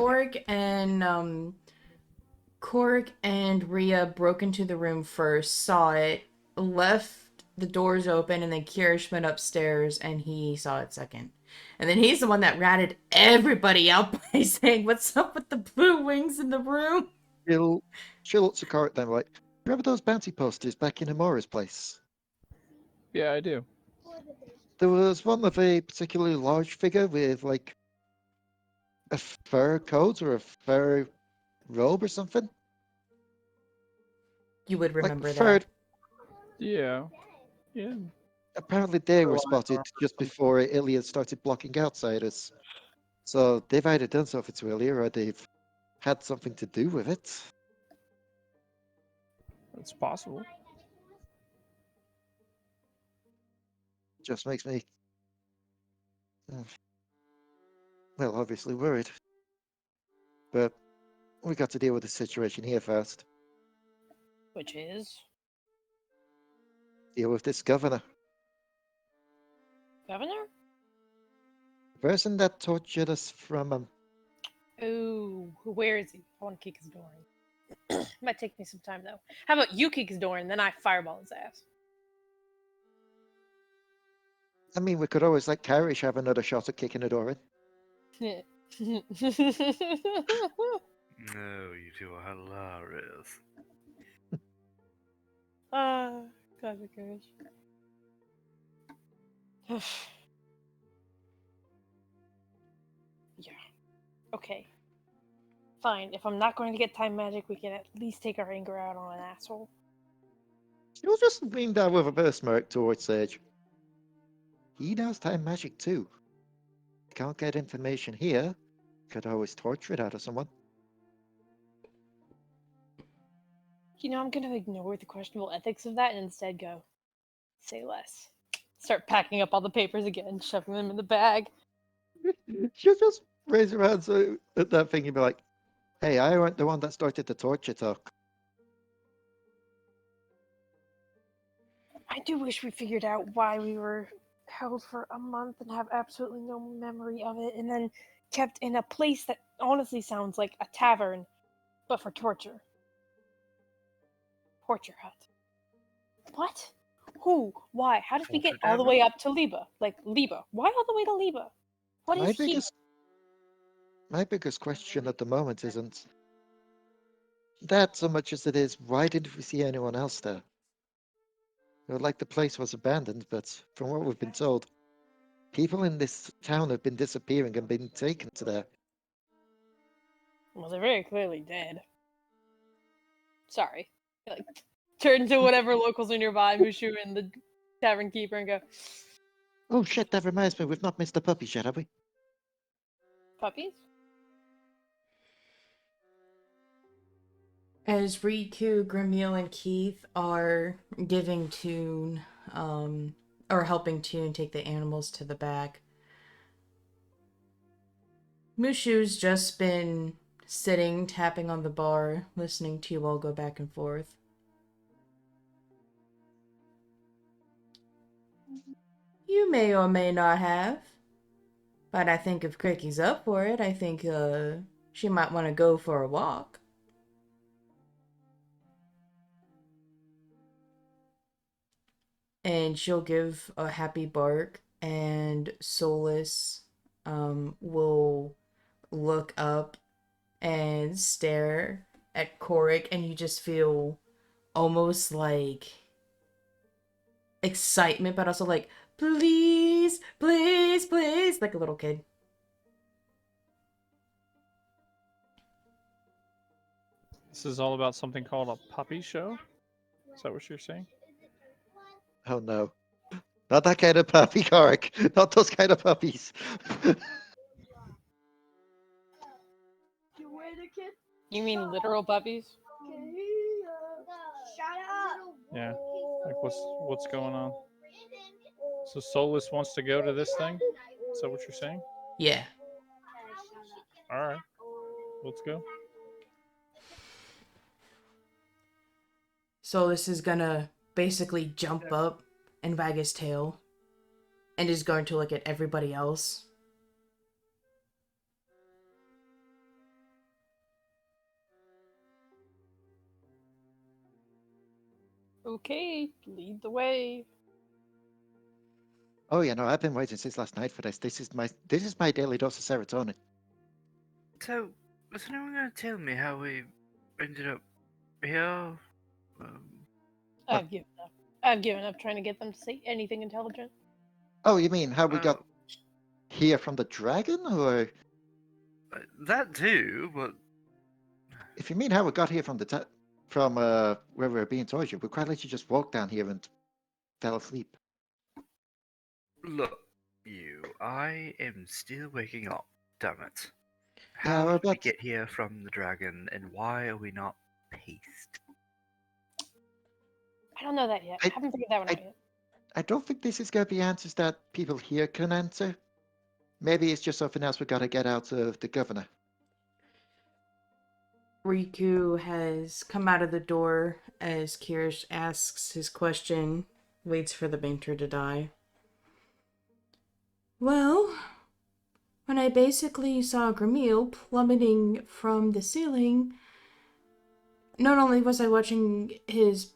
A: Korric and Rhea broke into the room first, saw it, left the doors open, and then Kyrish went upstairs and he saw it second. And then he's the one that ratted everybody out by saying, "What's up with the blue wings in the room?"
E: She looks at Korric then like, remember those bounty posters back in Amora's place?
D: Yeah, I do.
E: There was one of a particularly large figure with like a fur coat or a fur robe or something.
A: You would
E: Like
A: remember
E: fur.
A: that.
D: Yeah. Yeah.
E: Apparently they were
D: Fur-lined
E: spotted
D: armor.
E: just before Ilya started blocking outsiders. So they've either done something to Ilya or they've had something to do with it.
D: It's possible.
E: Just makes me, well, obviously worried. But we got to deal with the situation here first.
B: Which is
E: Deal with this governor.
B: governor?
E: The person that tortured us from
B: Oh, where is he? I want to kick his door in. Might take me some time though. How about you kick his door in, then I fireball his ass?
E: I mean, we could always let Kyrish have another shot at kicking the door in.
C: No, you two are hilarious.
B: God, the courage. Yeah. Okay. Fine. If I'm not going to get time magic, we can at least take our anger out on an asshole.
E: You'll just lean down with a birthmark towards Sage. He knows time magic too. Can't get information here. Could always torture it out of someone.
B: You know, I'm gonna ignore the questionable ethics of that and instead go, say less. Start packing up all the papers again, shoving them in the bag.
E: She'll just raise her hand so at that thing and be like, hey, I weren't the one that started the torture talk.
B: I do wish we figured out why we were held for a month and have absolutely no memory of it, and then kept in a place that honestly sounds like a tavern, but for torture. Torture hut. What? Who? Why? How did we get
C: Torture
B: all the
C: tavern?
B: way up to Liba? Like, Liba. Why all the way to Liba? What
E: My
B: is he?
E: biggest question at the moment isn't that so much as it is, why didn't we see anyone else there? Like the place was abandoned, but from what we've been told, people in this town have been disappearing and been taken to there.
B: Well, they're very clearly dead. Sorry. Like, turn to whatever locals are nearby, Mushu and the tavern keeper, and go,
E: Oh shit, that reminds me, we've not missed the puppies yet, have we?
B: puppies?
A: As Riku, Grimiel, and Keith are giving tune, or helping Tune take the animals to the back, Mushu's just been sitting, tapping on the bar, listening to you all go back and forth. You may or may not have, but I think if Crihky's up for it, I think she might want to go for a walk. And she'll give a happy bark, and Solas will look up and stare at Korric, and you just feel almost like excitement, but also like, please, please, please, like a little kid.
D: This is all about something called a puppy show? Is that what you're saying?
E: Oh no. Not that kind of puppy, Korric. Not those kind of puppies.
B: You mean literal puppies?
D: Yeah. Like what's going on? So Solus wants to go to this thing? Is that what you're saying?
A: Yeah.
D: Alright. Let's go.
A: Solas is gonna basically jump up and wag his tail, and is going to look at everybody else.
B: Okay, lead the way.
E: Oh yeah, no, I've been waiting since last night for this. This is my daily dose of serotonin.
C: So, was anyone going to tell me how we ended up here?
B: I've given up. I've given up trying to get them to say anything intelligent.
E: Oh, you mean how we got
C: well,
E: here from the dragon, or
C: that too, but
E: if you mean how we got here from from where we were being tortured, we quite literally just walked down here and fell asleep.
C: look, I am still waking up. Damn it!
E: Yeah,
C: How
E: well,
C: did we
E: but
C: get here from the dragon, and why are we not paced?
B: I don't know that yet. I
E: I-
B: haven't figured that one
E: I-
B: out yet.
E: I don't think this is going to be answers that people here can answer. Maybe it's just something else we got to get out of the governor.
A: Riku has come out of the door as Kyrish asks his question, waits for the painter to die. Well, when I basically saw Grimiel plummeting from the ceiling, not only was I watching his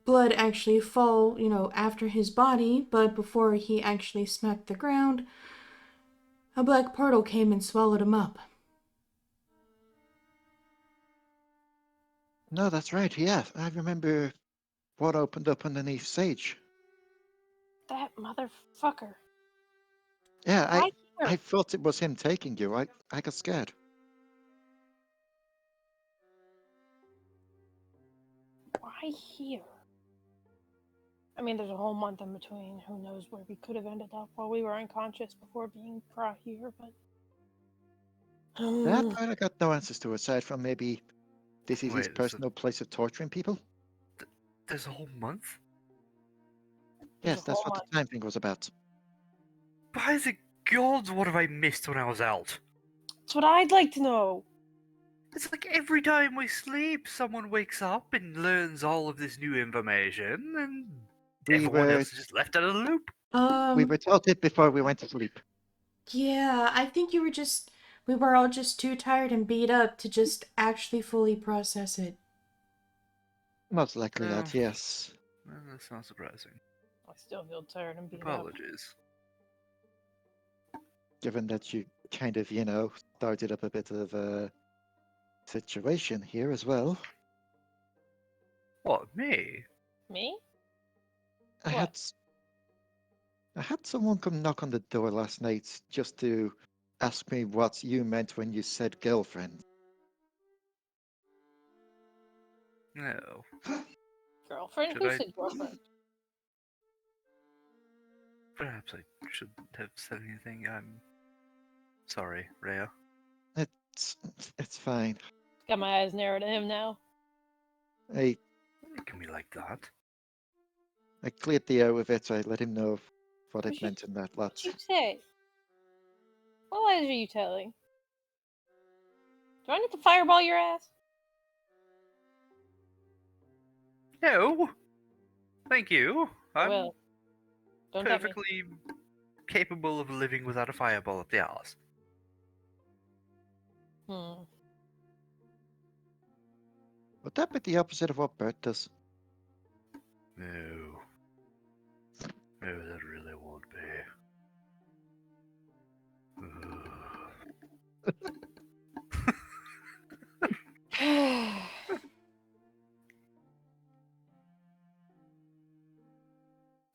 A: blood actually fall, after his body, but before he actually smacked the ground, a black portal came and swallowed him up.
E: No, that's right. Yeah, I remember what opened up underneath Sage.
B: That motherfucker.
E: Yeah,
B: Why
E: I
B: here?
E: thought it was him taking you. I got scared.
B: Why here? I mean, there's a whole month in between. Who knows where we could have ended up while we were unconscious before being brought here, but...
E: That part I got no answers to, aside from maybe this is his
C: Wait,
E: personal place of torturing people.
C: there's a whole month?
B: There's
E: Yes,
B: a
E: that's
B: whole
E: what the time thing was about.
C: By the gods, what have I missed when I was out?
B: That's what I'd like to know.
C: It's like every time we sleep, someone wakes up and learns all of this new information, and
E: We
C: Everyone
E: were
C: else is just left out of the loop.
E: we were taught it before we went to sleep.
A: Yeah, I think we were all just too tired and beat up to just actually fully process it.
E: Most likely
C: Oh.
E: that, yes.
C: Well, that's not surprising.
B: I still feel tired and beat up.
C: Apologies.
E: Given that you kind of, started up a bit of a situation here as well.
C: What, me?
B: Me?
E: I
B: What?
E: had I had someone come knock on the door last night just to ask me what you meant when you said girlfriend.
C: No.
B: Girlfriend?
C: Should
B: Who
C: I-
B: said girlfriend?
C: Perhaps I shouldn't have said anything. I'm sorry, Rhea.
E: It's fine.
B: Got my eyes narrowed at him now.
E: I
C: It can be like that.
E: I cleared the air with it. I let him know what it
B: What'd you-
E: meant in that lot.
B: What'd you say? What lies are you telling? Do I need to fireball your ass?
C: No. Thank you. I'm
B: Well, don't tempt me.
C: perfectly capable of living without a fireball at the arse.
B: Hmm.
E: Would that be the opposite of what Bert does?
C: No. No, that really won't be.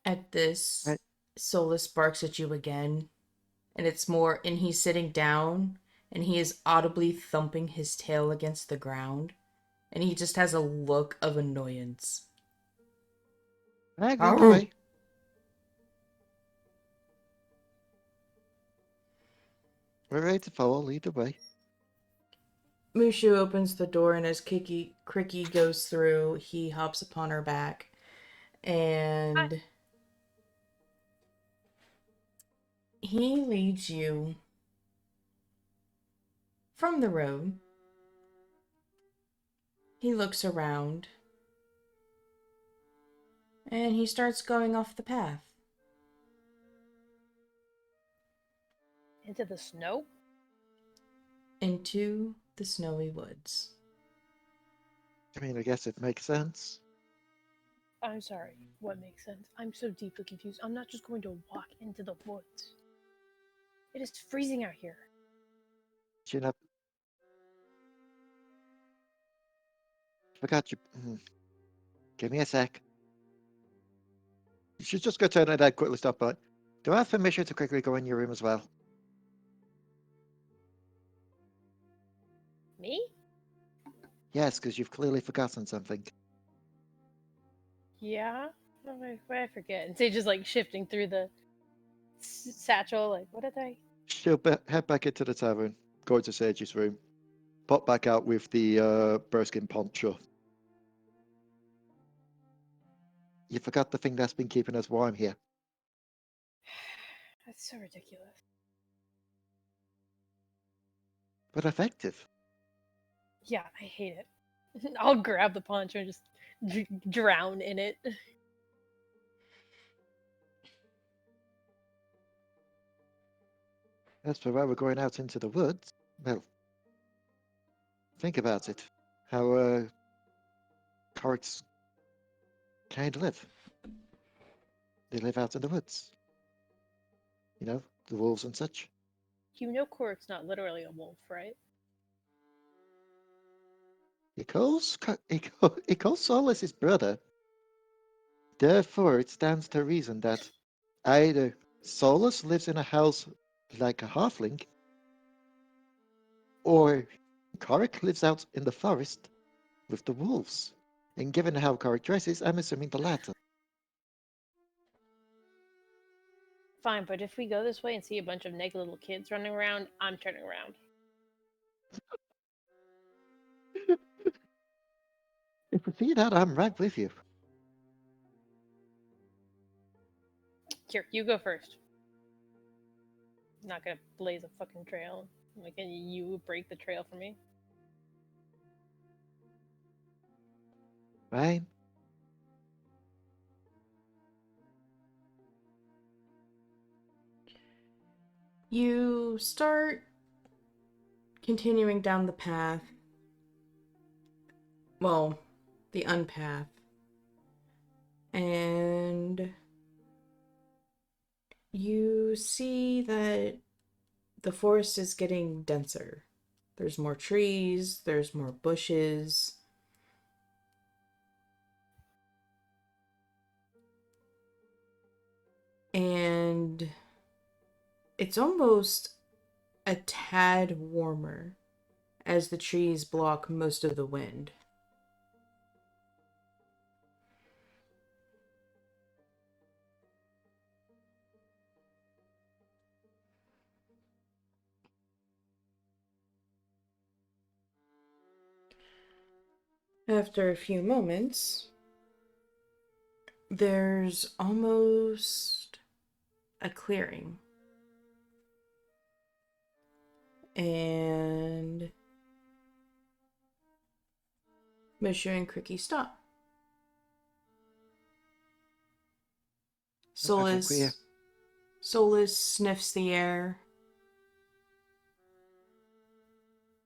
A: At this,
E: Right.
A: Solus barks at you again, and he's sitting down, and he is audibly thumping his tail against the ground, and he just has a look of annoyance.
E: Right, lead
A: Arr!
E: the way. We're ready to follow. Lead the way.
A: Mushu opens the door, and as Crihky goes through, he hops upon her back, and he leads you from the road. He looks around, and he starts going off the path.
B: Into the snow?
A: Into the snowy woods.
E: I mean, I guess it makes sense.
B: I'm sorry. What makes sense? I'm so deeply confused. I'm not just going to walk into the woods. It is freezing out here.
E: Chin up. Forgot you. Give me a sec. You should just go turn it out quickly. Stop by. Do I have permission to quickly go in your room as well?
B: Me?
E: Yes, because you've clearly forgotten something.
B: Yeah? I forget. And Sage is like shifting through the satchel. Like, what did I?
E: She'll head back into the tavern, go to Sage's room, pop back out with the bearskin poncho. You forgot the thing that's been keeping us warm here.
B: That's so ridiculous.
E: But effective.
B: Yeah, I hate it. I'll grab the poncho and just drown in it.
E: As for why we're going out into the woods, well, think about it. How Korric's kind live. They live out in the woods. You know, the wolves and such.
B: You know Korric's not literally a wolf, right?
E: He calls Solus his brother. Therefore, it stands to reason that either Solus lives in a house like a halfling, or Korric lives out in the forest with the wolves. And given how Korric dresses, I'm assuming the latter.
B: Fine, but if we go this way and see a bunch of naked little kids running around, I'm turning around.
E: If we see that, I'm right with you.
B: Here, you go first. I'm not gonna blaze a fucking trail. Like, can you break the trail for me?
E: Fine.
A: You start continuing down the path. Well, the unpath. And you see that the forest is getting denser. There's more trees, there's more bushes. And it's almost a tad warmer as the trees block most of the wind. After a few moments, there's almost a clearing. And Monsieur and Crihky stop.
E: I think we-
A: Solas sniffs the air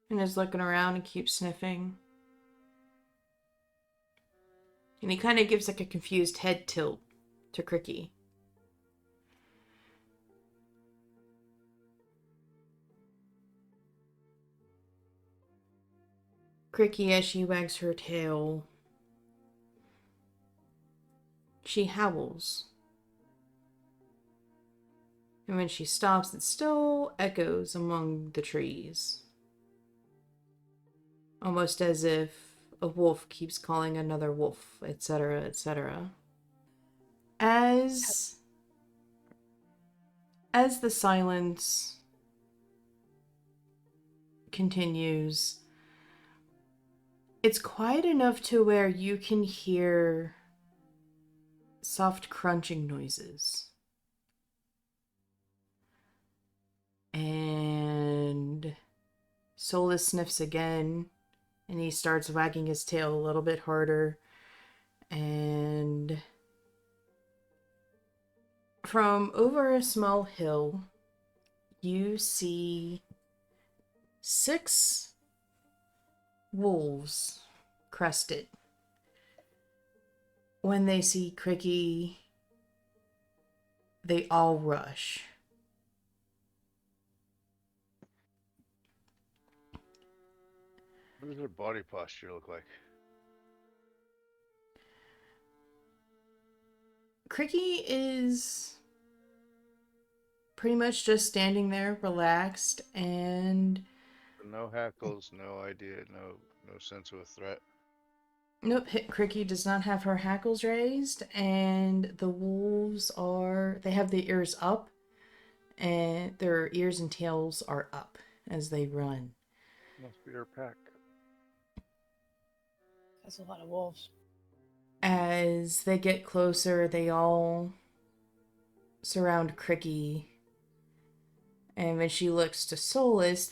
A: and is looking around and keeps sniffing. And he kind of gives like a confused head tilt to Crihky. Crihky, as she wags her tail, she howls. And when she stops, it still echoes among the trees. Almost as if a wolf keeps calling another wolf, etc., etc. As the silence continues, it's quiet enough to where you can hear soft crunching noises. And Solas sniffs again, and he starts wagging his tail a little bit harder. And from over a small hill, you see 6 wolves crested. When they see Crihky, they all rush.
F: What does their body posture look like?
A: Crihky is pretty much just standing there, relaxed, and
F: No hackles, no idea, no sense of a threat.
A: nope, Crihky does not have her hackles raised, and the wolves they have their ears up, and their ears and tails are up as they run.
C: Must be our pack.
B: That's a lot of wolves.
A: As they get closer, they all surround Crihky. And when she looks to Solas,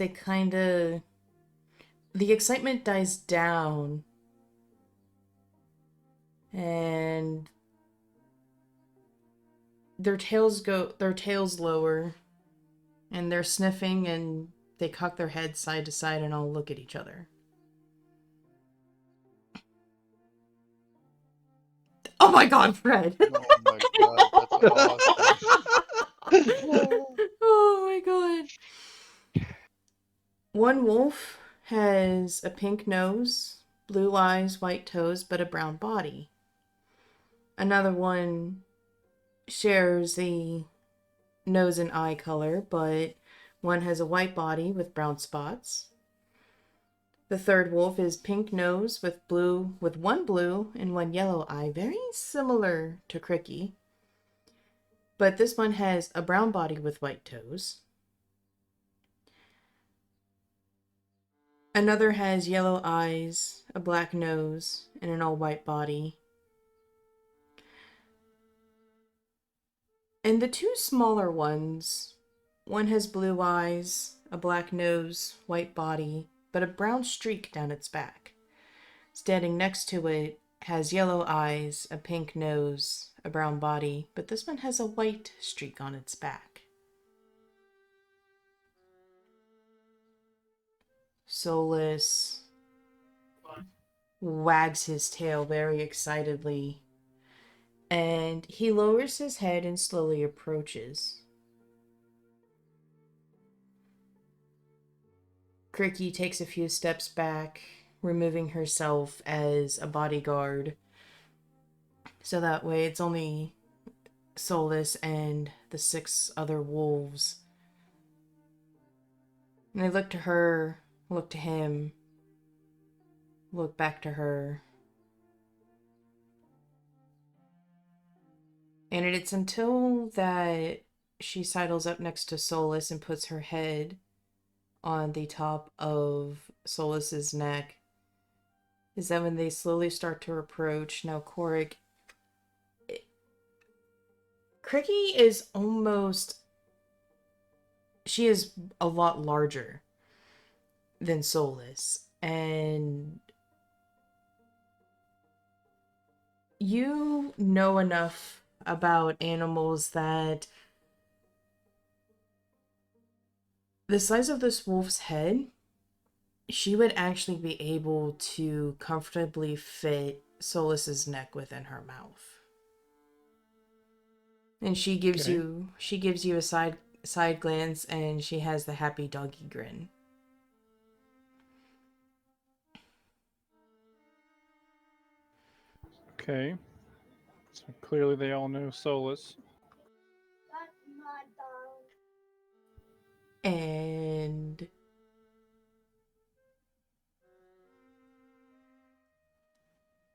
A: the excitement dies down. And their tails lower. And they're sniffing and they cock their heads side to side and all look at each other. Oh my god, Fred!
F: Oh my god, that's awesome.
A: Oh my god. One wolf has a pink nose, blue eyes, white toes, but a brown body. Another one shares the nose and eye color, but one has a white body with brown spots. The third wolf is pink nose with one blue and one yellow eye, very similar to Crihky. But this one has a brown body with white toes. Another has yellow eyes, a black nose, and an all-white body. And the 2 smaller ones, one has blue eyes, a black nose, white body, but a brown streak down its back. Standing next to it has yellow eyes, a pink nose, a brown body, but this one has a white streak on its back. Solus wags his tail very excitedly, and he lowers his head and slowly approaches. Crihky takes a few steps back, removing herself as a bodyguard, so that way it's only Solus and the 6 other wolves. And they look to her, look to him, look back to her. And it's until that she sidles up next to Solus and puts her head on the top of Solus's neck, is that when they slowly start to approach. Now, Korric, Crihky is almost... She is a lot larger than Solus, and you know enough about animals that the size of this wolf's head, she would actually be able to comfortably fit Solus's neck within her mouth. And she gives you a side glance, and she has the happy doggy grin.
D: Okay. So clearly they all know Solus.
A: And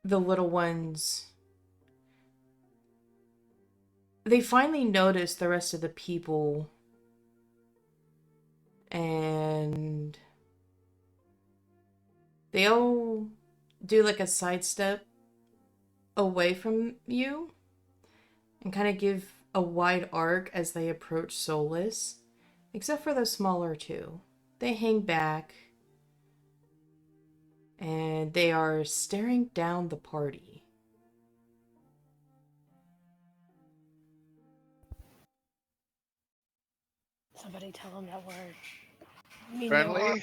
A: the little ones, they finally notice the rest of the people, and they all do like a sidestep away from you and kind of give a wide arc as they approach Solus, except for the smaller 2. They hang back and they are staring down the party.
B: Somebody tell him that word. Me no
F: Friendly?
B: harm.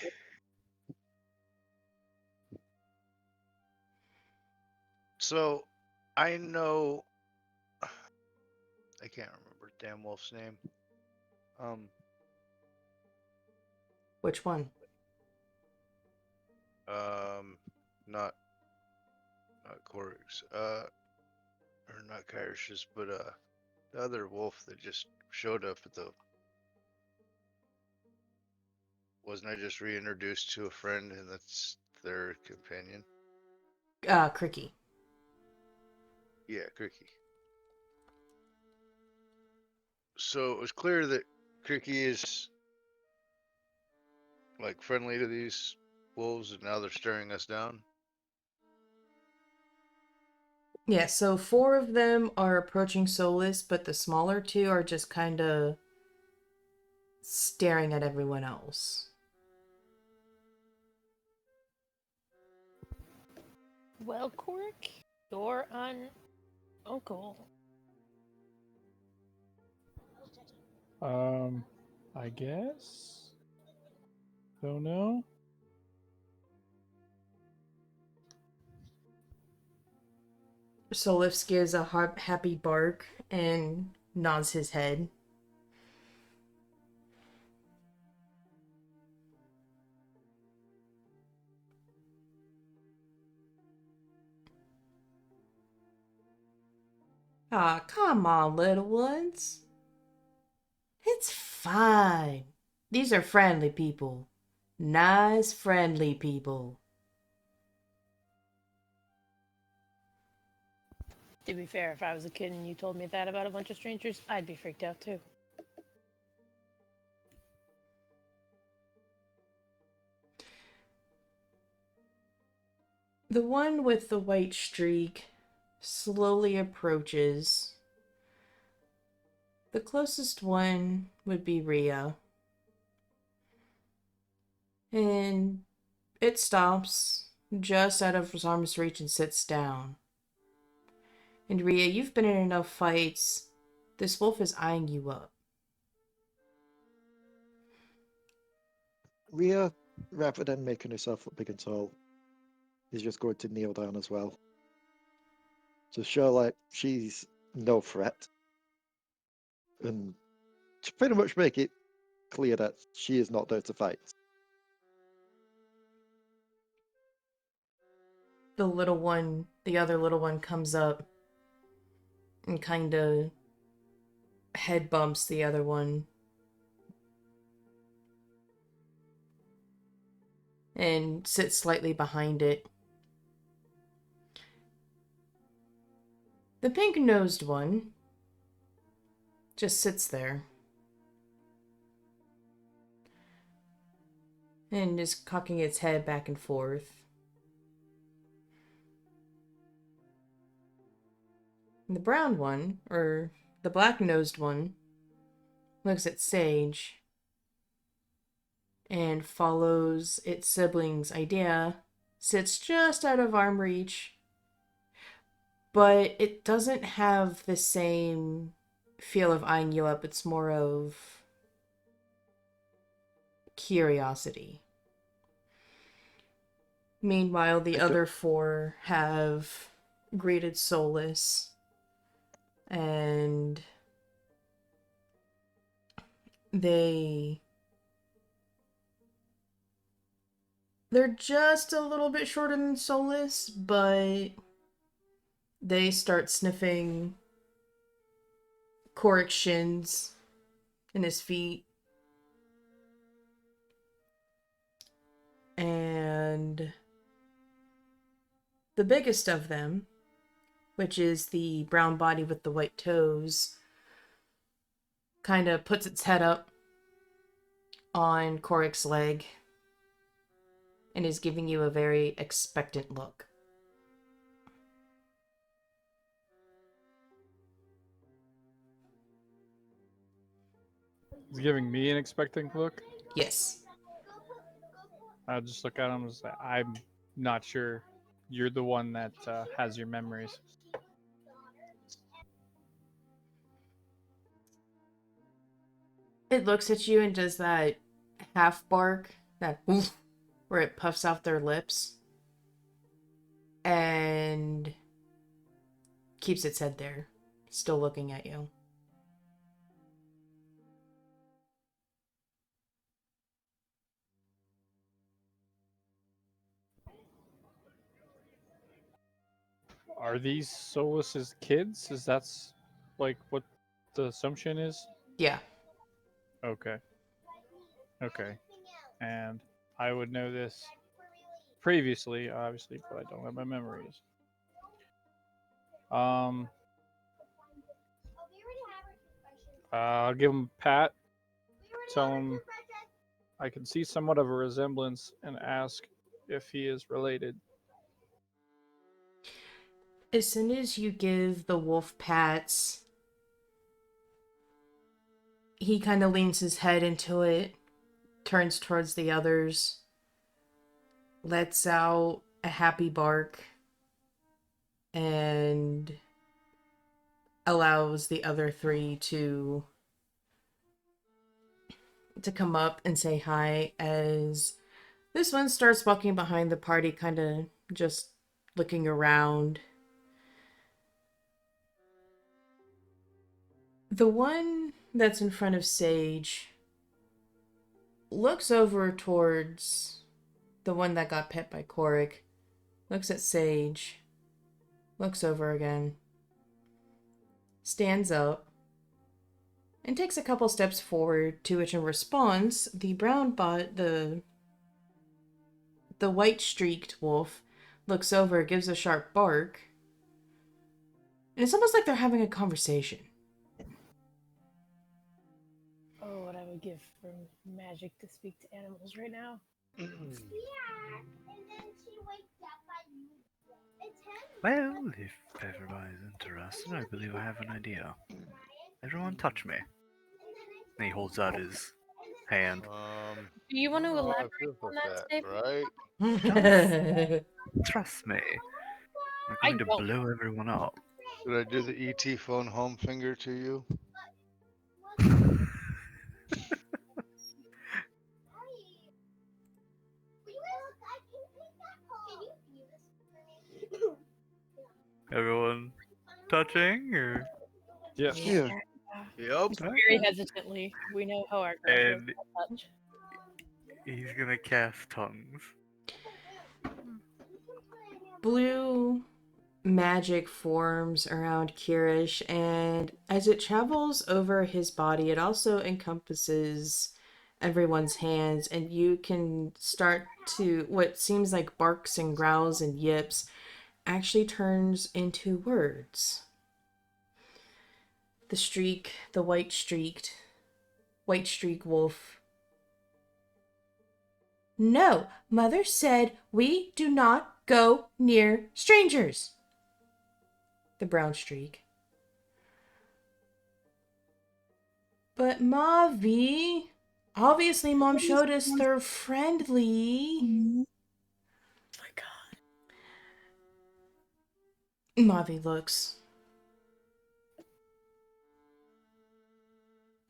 F: So, I know... I can't remember damn wolf's name.
A: Which one?
F: Not Korric's, or not Kyrish's, but the other wolf that just showed up at the... Wasn't I just reintroduced to a friend and that's their companion?
A: Crihky.
F: Yeah, Crihky. So it was clear that Crihky is like friendly to these wolves, and now they're staring us down.
A: Yeah, so 4 of them are approaching Solus, but the smaller 2 are just kind of staring at everyone else.
B: Well, Korric, you're on uncle.
D: I guess. Don't know.
A: Solus gives a happy bark and nods his head. Ah, come on, little ones. It's fine. These are friendly people. Nice, friendly people.
B: To be fair, if I was a kid and you told me that about a bunch of strangers, I'd be freaked out too.
A: The one with the white streak slowly approaches. The closest one would be Rhea. And it stops just out of arm's reach and sits down. And Rhea, you've been in enough fights. This wolf is eyeing you up.
E: Rhea, rather than making herself look big and tall, is just going to kneel down as well. To show like she's no threat. And to pretty much make it clear that she is not there to fight.
A: The other little one comes up and kind of head bumps the other one. And sits slightly behind it. The pink-nosed one just sits there. And is cocking its head back and forth. The brown one, or the black-nosed one, looks at Sage and follows its sibling's idea, sits just out of arm reach, but it doesn't have the same feel of eyeing you up. It's more of curiosity. Meanwhile, the other four have greeted Solas and they're just a little bit shorter than Solas, but they start sniffing Korric's shins and his feet. And the biggest of them, which is the brown body with the white toes, kind of puts its head up on Korric's leg and is giving you a very expectant look.
D: He's giving me an expecting look.
A: Yes.
D: I just look at him and say, I'm not sure. You're the one that has your memories.
A: It looks at you and does that half bark, that oof, where it puffs out their lips, and keeps its head there, still looking at you.
D: Are these Solas's kids? Is that's like what the assumption is?
A: Yeah.
D: Okay. Okay. And I would know this previously, obviously, but I don't have my memories. I'll give him a pat. Tell him I can see somewhat of a resemblance and ask if he is related.
A: As soon as you give the wolf pats, he kind of leans his head into it, turns towards the others, lets out a happy bark, and allows the other three to come up and say hi as this one starts walking behind the party, kind of just looking around. The one that's in front of Sage looks over towards the one that got pet by Korric, looks at Sage, looks over again, stands up, and takes a couple steps forward, to which in response, the white streaked wolf looks over, gives a sharp bark, and it's almost like they're having a conversation.
B: Oh, what I would give for magic to speak to animals right now.
C: Well, if everybody's interested, I believe I have an idea. Everyone touch me. And he holds out his hand.
B: Do you want to
F: I don't know how I
B: elaborate
F: feel
B: on
F: about
B: that
F: that,
B: statement?
F: right?
C: Trust me. We're
B: I
C: going to
B: don't.
C: blow everyone up.
F: Did I do the ET phone home finger to you?
C: Everyone touching or
D: Yes.
E: Yeah.
F: Yep.
B: Very hesitantly. We know how our girls are
C: and
B: at touch.
C: he's gonna cast tongues.
A: Blue magic forms around Kyrish, and as it travels over his body, it also encompasses everyone's hands, and you can start to what seems like barks and growls and yips actually turns into words. The streak, the white streak wolf. No, Mother said we do not go near strangers. The brown streak. But Mavi, obviously Mom showed us they're friendly.
B: Oh my god.
A: Mavi looks.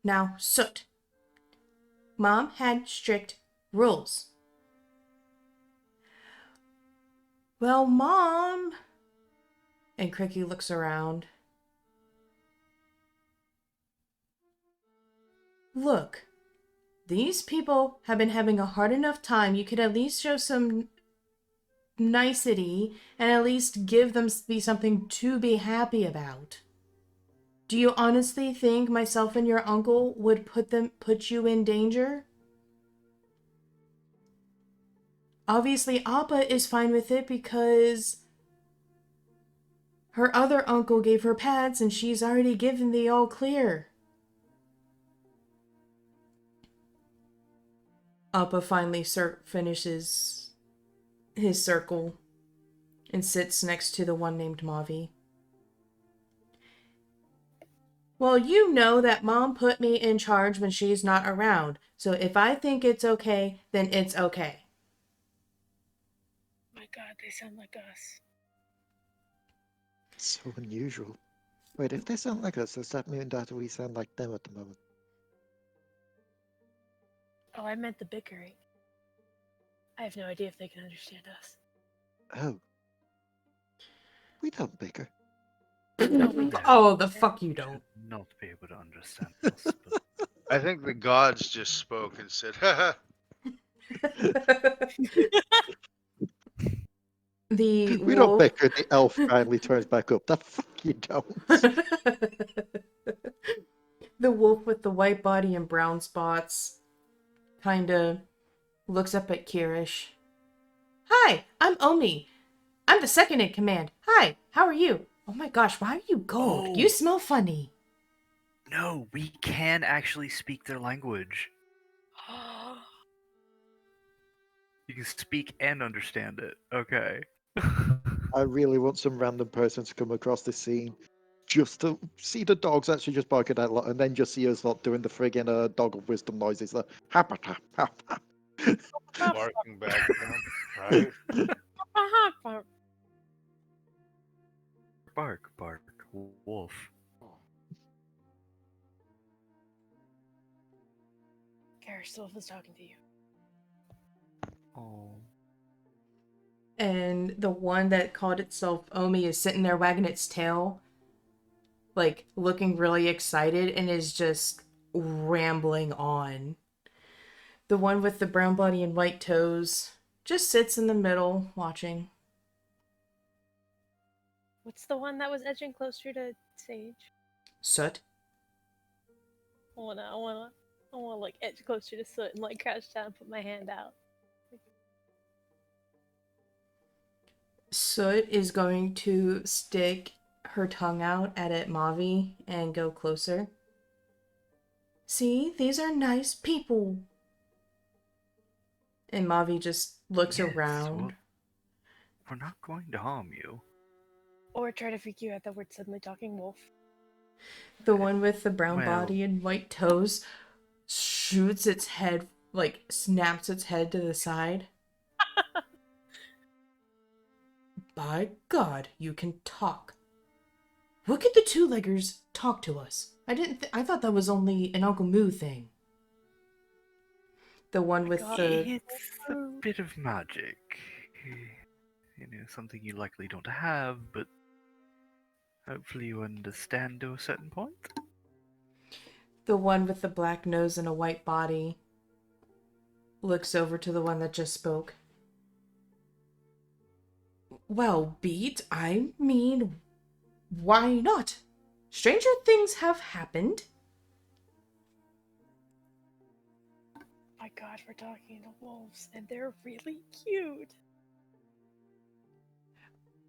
A: Now, Soot. Mom had strict rules. Well, Mom. And Crihky looks around. Look, these people have been having a hard enough time. You could at least show some nicety and at least give them be something to be happy about. Do you honestly think myself and your uncle would put you in danger? Obviously, Appa is fine with it because her other uncle gave her pads and she's already given the all clear. Appa finally finishes his circle and sits next to the one named Mavi. Well, you know that Mom put me in charge when she's not around, so if I think it's okay, then it's okay.
B: My god, they sound like us.
E: So unusual. Wait, if they sound like us, does that mean that we sound like them at the moment?
B: Oh, I meant the bickering. I have no idea if they can understand us.
E: Oh. We don't bicker.
A: Oh, the fuck you don't.
C: Should not be able to understand us, but
F: I think the gods just spoke and said, haha.
A: The
E: We don't
A: wolf.
E: bicker. The elf finally turns back up. The fuck you don't.
A: The wolf with the white body and brown spots kinda looks up at Kyrish. Hi, I'm Omi. I'm the second in command. Hi, how are you? Oh my gosh, why are you gold?
C: Oh.
A: You smell funny.
C: no, we can actually speak their language. You can speak and understand it. Okay.
E: I really want some random person to come across this scene just to see the dogs actually just barking at a lot and then just see us lot doing the friggin' dog of wisdom noises. Like, hap, hap, hap, hap.
F: Barking back at him, right?
C: Bark, bark, wolf.
B: Kyrish still was talking to you.
C: Oh.
A: And the one that called itself Omi is sitting there wagging its tail, like looking really excited, and is just rambling on. The one with the brown body and white toes just sits in the middle watching.
B: What's the one that was edging closer to Sage?
A: Soot.
B: I wanna like edge closer to Soot and like crouch down and put my hand out.
A: Soot is going to stick her tongue out at Mavi and go closer. See, these are nice people. And Mavi just looks
C: Yes,
A: around.
C: well, we're not going to harm you.
B: Or try to freak you out that we're suddenly talking wolf.
A: The one with the brown
C: Well.
A: body and white toes shoots its head, like snaps its head to the side. By God, you can talk. Look at the two-leggers talk to us. I thought that was only an Uncle Moo thing. The one with
B: God.
A: the...
C: It's a bit of magic. You know, something you likely don't have, but Hopefully you understand to a certain point.
A: The one with the black nose and a white body looks over to the one that just spoke. Well, Beat, I mean, why not? Stranger things have happened.
B: My god, we're talking to wolves, and they're really cute.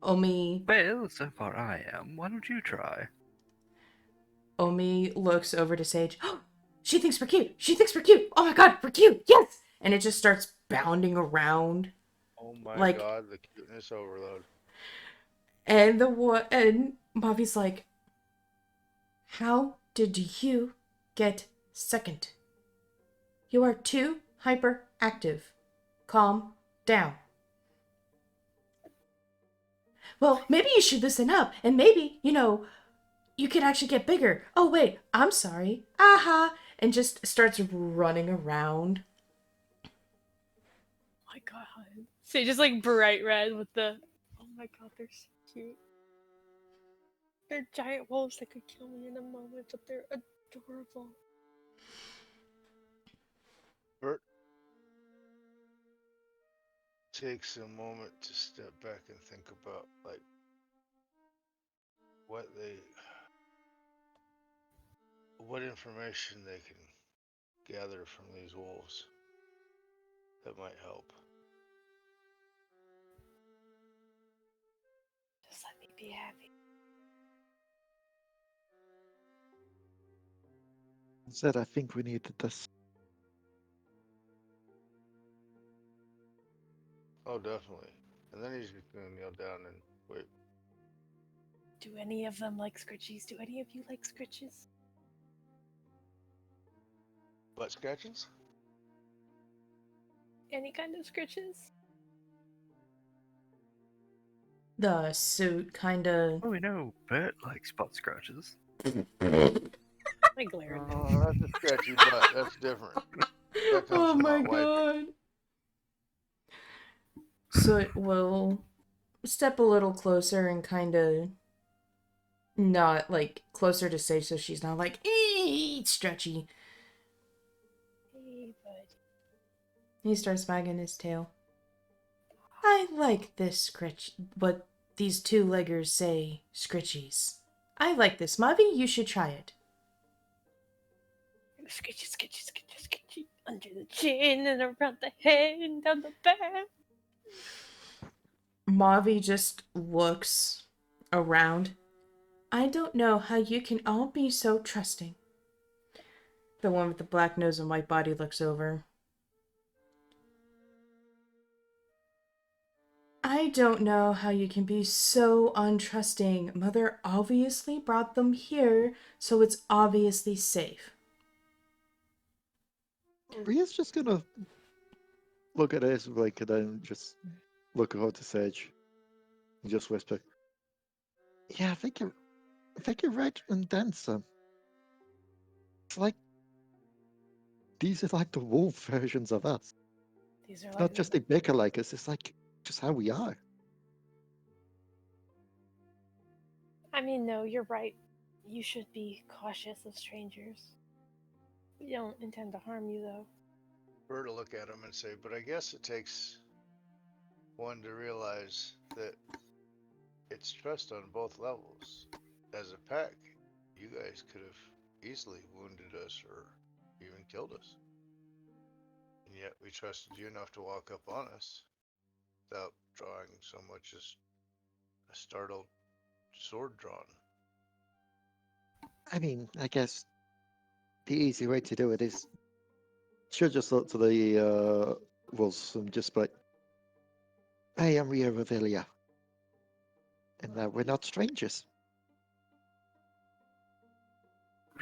A: Omi
C: Well, so far I am. Why don't you try?
A: Omi looks over to Sage. Oh, she thinks we're cute. She thinks we're cute. Oh my god, we're cute. Yes. And it just starts bounding around.
F: Oh my
A: Like-
F: god, the cuteness overload.
A: And Mavi's like, how did you get second? You are too hyperactive. Calm down. Well, maybe you should listen up, and maybe, you could actually get bigger. Oh, wait, I'm sorry. Aha! And just starts running around.
B: My god. Sage is like bright red with the. Oh my god, they're so cute. They're giant wolves that could kill me in a moment, but they're adorable.
F: Bert takes a moment to step back and think about what information they can gather from these wolves that might help.
B: Just let me be happy.
E: Said I think we needed this.
F: Oh, definitely. And then he's just gonna kneel down and wait.
B: Do any of them like scritchies? Do any of you like scritches?
F: Butt scratchings?
B: Any kind of scritches?
A: The suit kinda...
C: Oh, we know Bert likes butt scratches.
B: I glare at them.
F: Oh, that's a scratchy butt. That's different. That comes
A: Oh
F: from
A: my
F: not wiping.
A: god. So it will step a little closer and kinda not, closer to Sage so she's not like, stretchy.
B: Hey, bud.
A: He starts wagging his tail. I like this what these two-leggers say, scritchies. I like this, Mavi. You should try it.
B: Scritchy, scritchy, scritchy, scritchy. Under the chin and around the head and down the back.
A: Mavi just looks around. I don't know how you can all be so trusting. The one with the black nose and white body looks over. I don't know how you can be so untrusting. Mother obviously brought them here, so it's obviously safe.
E: Rhea's just gonna look at us and then just look over to Sage and just whisper, "Yeah, I think you're right, and then some. It's like these are like the wolf versions of us.
B: These are
E: It's
B: like
E: not just they bicker like us. It's like just how we are."
B: I mean, no, you're right. You should be cautious of strangers. We don't intend to harm you, though.
F: Bert will look at him and say, but I guess it takes one to realize that it's trust on both levels. As a pack, you guys could have easily wounded us or even killed us. And yet we trusted you enough to walk up on us without drawing so much as a startled sword drawn.
E: I mean, I guess the easy way to do it is she'll just look to the wolves and just be like, "Hey, I'm Rhea Revelia, and we're not strangers."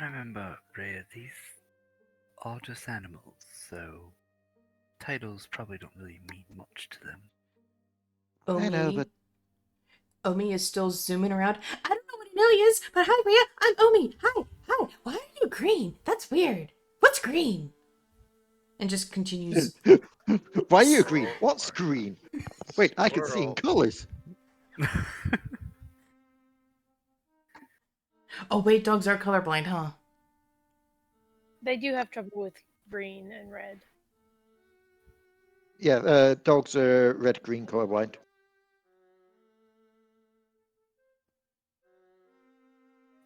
C: Remember, Rhea, these are just animals, so titles probably don't really mean much to them.
E: I know, but
A: Omi is still zooming around. I don't know what it really is, but hi, Rhea. I'm Omi. Hi. Why are you green? That's weird. What's green? And just continues.
E: why are you green? What's green? Wait, I can see in
F: Squirrel.
E: colors.
A: Oh, wait, dogs are colorblind, huh?
B: They do have trouble with green and red.
E: Yeah, dogs are red-green colorblind.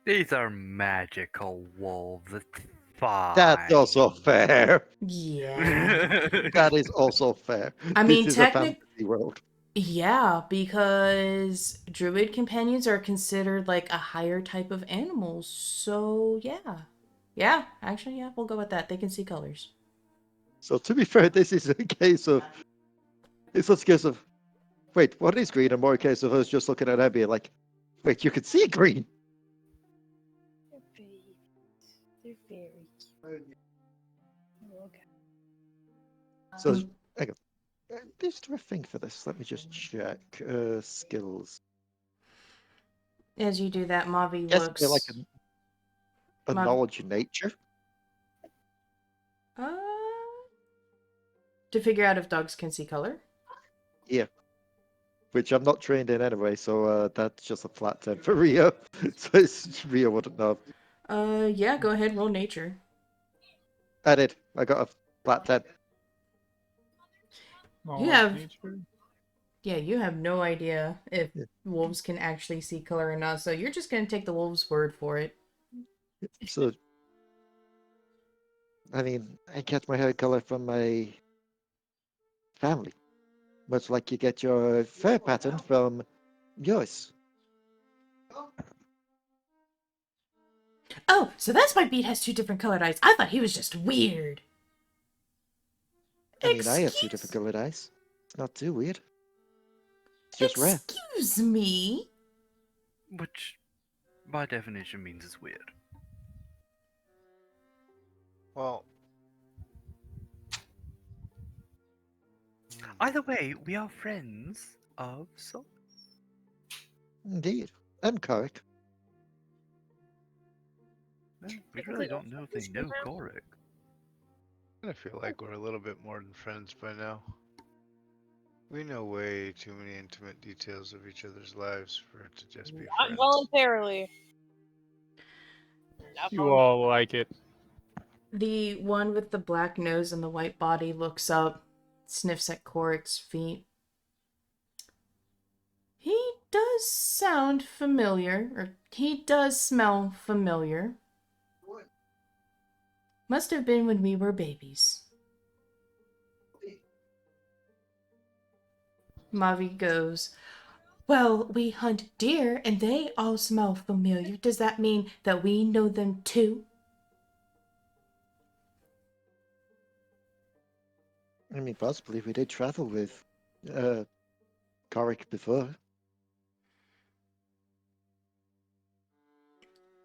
C: These are magical wolves. It's fine.
E: That's also fair.
A: Yeah.
E: That is also fair.
A: I
E: This
A: mean,
E: is a fantasy world.
A: Yeah, because druid companions are considered like a higher type of animal. So, yeah. Yeah, actually, yeah, we'll go with that. They can see colors.
E: So to be fair, this is a case of it's not a case of wait, what is green? And more a case of us just looking at Abby like, wait, you can see green.
B: They're very, they're very cute. Okay.
E: So
A: Mm.
E: hang on. Is there a thing for this? Let me just check. Skills.
A: As you do that, Mavi
E: Guess they're like
A: looks.
E: a
A: Mavi.
E: knowledge in nature.
A: Uh, to figure out if dogs can see color.
E: Yeah. Which I'm not trained in anyway, so that's just a flat 10 for Rhea. So Rhea wouldn't know.
A: Yeah, go ahead, roll nature.
E: I did. I got a flat 10.
A: You have.
D: Nature.
A: Yeah, you have no idea if
E: Yeah.
A: wolves can actually see color or not, so you're just gonna take the wolves' word for it.
E: So, I mean, I get my hair color from my family. Much like you get your fur pattern from yours.
A: Oh, so that's why Beat has two different colored eyes. I thought he was just weird.
E: I mean, I have two different colored eyes. It's not too weird. It's just rare.
A: Excuse me.
C: Which, by definition, means it's weird.
F: Well,
C: Either way, we are friends of Soul.
E: Indeed. And Korric.
C: We really don't know if they know Korric.
F: I feel like we're a little bit more than friends by now. We know way too many intimate details of each other's lives for it to just be
B: Not
F: friends.
B: voluntarily. Not
D: You all like it.
A: The one with the black nose and the white body looks up, sniffs at Korric's feet. He does sound familiar, or he does smell familiar. Must have been when we were babies. Mavi goes, well, we hunt deer and they all smell familiar. Does that mean that we know them too?
E: I mean, possibly we did travel with Korric before.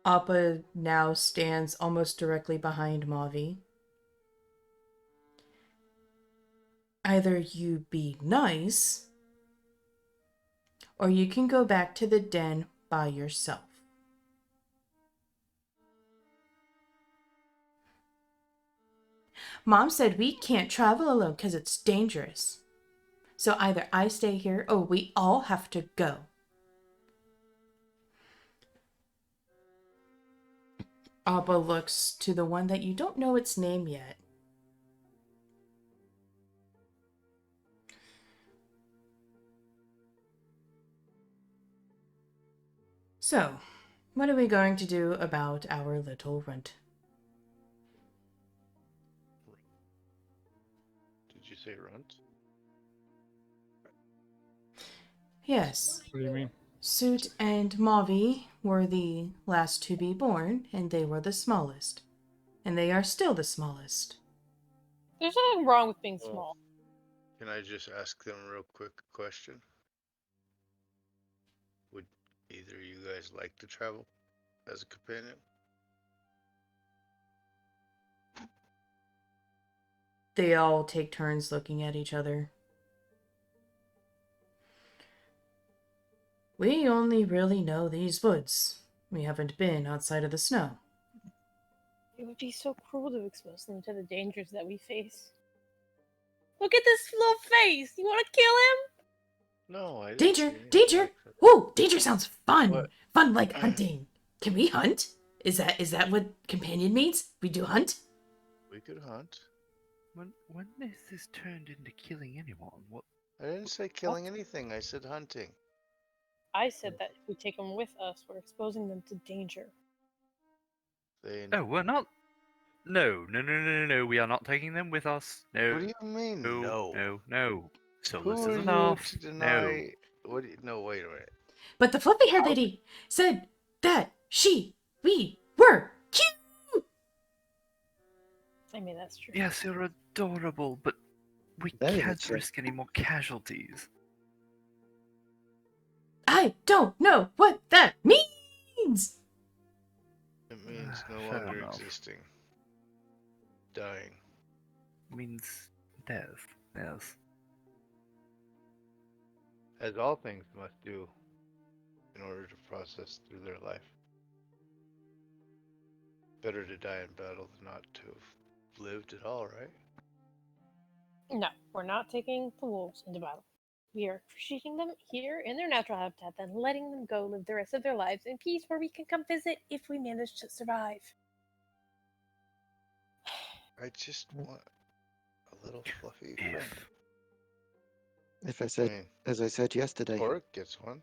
A: Appa now stands almost directly behind Mavi. Either you be nice, or you can go back to the den by yourself. Mom said we can't travel alone because it's dangerous. So either I stay here or we all have to go. Abba looks to the one that you don't know its name yet. So, what are we going to do about our little runt?
F: Did you say runt?
A: Yes,
D: What do you mean?
A: Soot and Mavi were the last to be born, and they were the smallest. And they are still the smallest.
B: There's nothing wrong with being
F: Well,
B: small.
F: Can I just ask them a real quick question? Would either of you guys like to travel as a companion?
A: They all take turns looking at each other. We only really know these woods. We haven't been outside of the snow.
B: It would be so cruel to expose them to the dangers that we face. Look at this little face! You want to kill him?
F: No, I didn't
A: Danger!
F: see any
A: Danger!
F: attack.
A: Whoa! Danger sounds fun!
F: What?
A: Fun like hunting. Can we hunt? Is that what companion means? We do hunt?
F: We could hunt.
C: When is this turned into killing anyone? What?
F: I didn't say killing anything. I said hunting.
B: I said that if we take them with us, we're exposing them to danger.
F: They.
C: Oh, we're not. No. We are not taking them with us. No.
F: What do you mean?
C: No. So
F: Who
C: this
F: are
C: is
F: you
C: enough.
F: to deny? What? No, wait a minute.
A: But the fluffy-haired lady said that we were cute.
B: I mean, that's true.
C: Yes, you're adorable, but we
E: Very
C: can't
E: much so.
C: risk any more casualties.
A: I don't know what that means.
F: It means no
C: Fair
F: longer
C: enough.
F: existing. Dying.
C: Means death. Yes.
F: As all things must do in order to process through their life. Better to die in battle than not to have lived at all, right?
B: No, we're not taking the wolves into battle. We are appreciating them here in their natural habitat, then letting them go live the rest of their lives in peace where we can come visit if we manage to survive.
F: I just want a little fluffy friend.
C: If
E: If I said,
F: I mean,
E: as I said yesterday,
F: Korric gets one.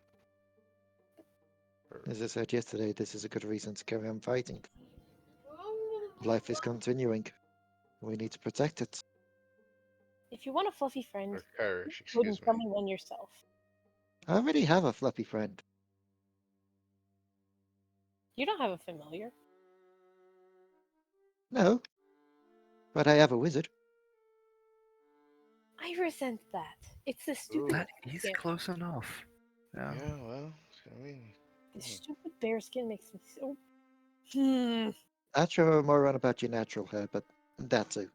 F: Or-
E: as I said yesterday, this is a good reason to carry on fighting. Life is continuing. We need to protect it.
B: If you want a fluffy friend,
F: Or Kyrish,
B: go and
F: excuse me.
B: summon one yourself.
E: I already have a fluffy friend.
B: You don't have a familiar.
E: No, but I have a wizard.
B: I resent that. It's the stupid
C: that is
B: bear.
C: close enough. Yeah.
F: Yeah, well, I mean,
B: The stupid bear skin makes me so. Hmm.
E: I'll show more on about your natural hair, but that too.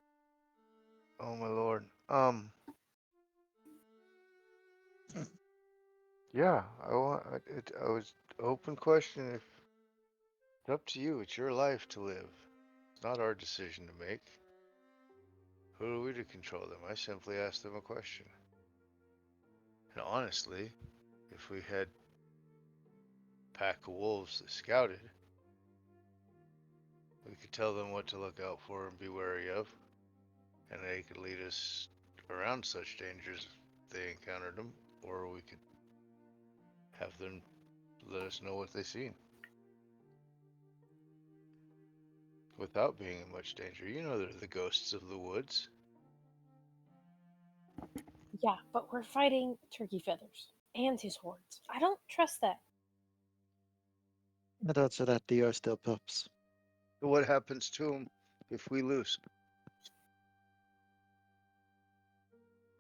F: oh my lord. Yeah, I was open question. If it's up to you, it's your life to live. It's not our decision to make. Who are we to control them? I simply asked them a question. And honestly, if we had a pack of wolves that scouted, we could tell them what to look out for and be wary of, and they could lead us around such dangers if they encountered them, or we could have them let us know what they seen. Without being in much danger. You know they're the ghosts of the woods.
B: Yeah, but we're fighting Turkey Feathers and his hordes. I don't trust that.
E: And also that they are still pups.
F: So what happens to them if we lose?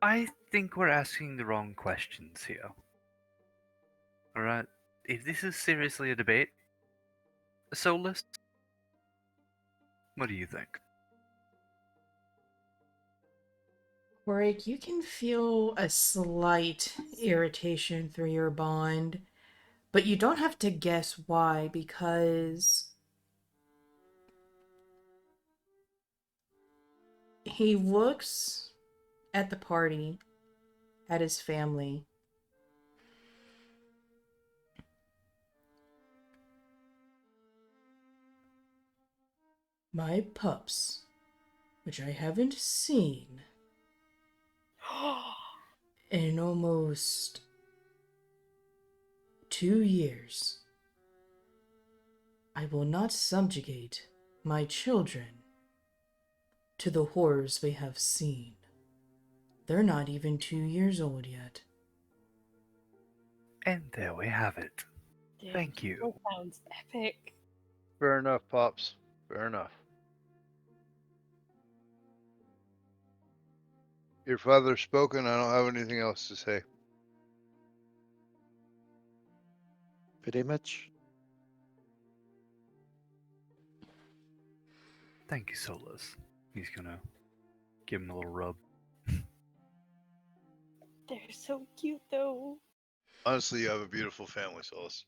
C: I think we're asking the wrong questions here. Alright? If this is seriously a debate, Solas, what do you think?
A: Korric, you can feel a slight irritation through your bond, but you don't have to guess why, because he looks at the party, at his family. My pups, which I haven't seen in almost 2 years. I will not subjugate my children to the horrors they have seen. They're not even 2 years old yet.
C: And there we have it.
B: Damn,
C: Thank you.
B: That sounds epic.
F: Fair enough, Pops. Fair enough. Your father's spoken. I don't have anything else to say.
E: Pretty much.
C: Thank you, Solas. He's gonna give him a little rub.
B: They're so cute, though.
F: Honestly, you have a beautiful family, Solas.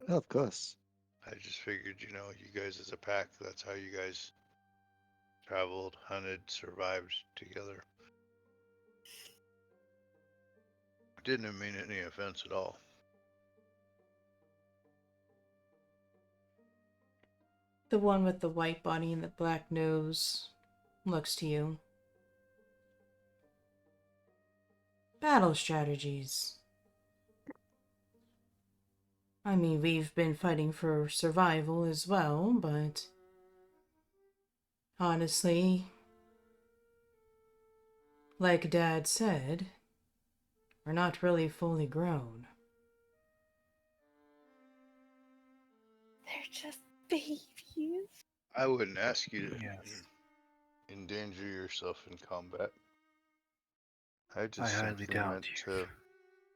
E: Of course.
F: I just figured, you guys as a pack, that's how you guys traveled, hunted, survived together. Didn't mean any offense at all.
A: The one with the white body and the black nose looks to you. Battle strategies. I mean, we've been fighting for survival as well, but honestly, like Dad said, we're not really fully grown.
B: They're just babies.
F: I wouldn't ask you to
C: Yes.
F: endanger yourself in combat. I
C: I
F: just
C: highly
F: simply
C: doubt
F: meant
C: you.
F: to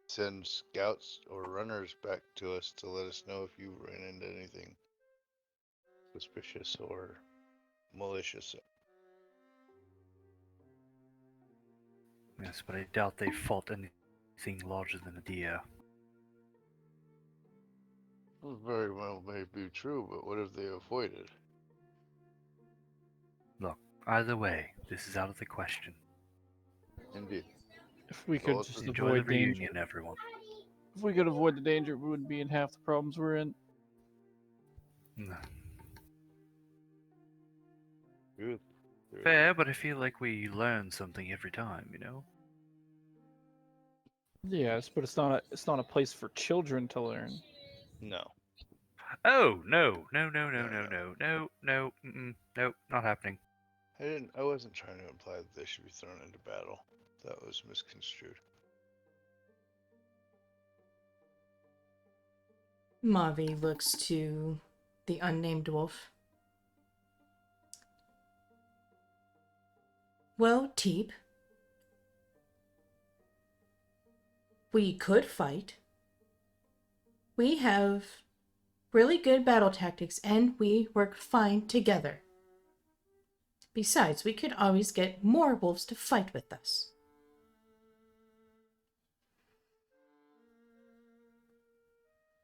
F: send scouts or runners back to us to let us know if you ran into anything suspicious or malicious.
C: Yes, but I doubt they fought anything larger than a deer.
F: Well, very well may be true, but what if they avoided?
C: Look, either way, this is out of the question.
F: Indeed.
D: If we
F: So
D: could
F: let's
D: just
C: Enjoy the
D: avoid danger.
C: reunion, everyone.
D: If we could avoid the danger, we wouldn't be in half the problems we're in.
F: Good.
C: Fair, but I feel like we learn something every time, you know?
D: Yes, but it's not a place for children to learn.
F: No.
C: Oh, no, no, no, no,
F: No,
C: no, no, no, no, no, not happening.
F: I wasn't trying to imply that they should be thrown into battle. That was misconstrued.
A: Mavi looks to the unnamed wolf. Well, Teep, we could fight. We have really good battle tactics and we work fine together. Besides, we could always get more wolves to fight with us.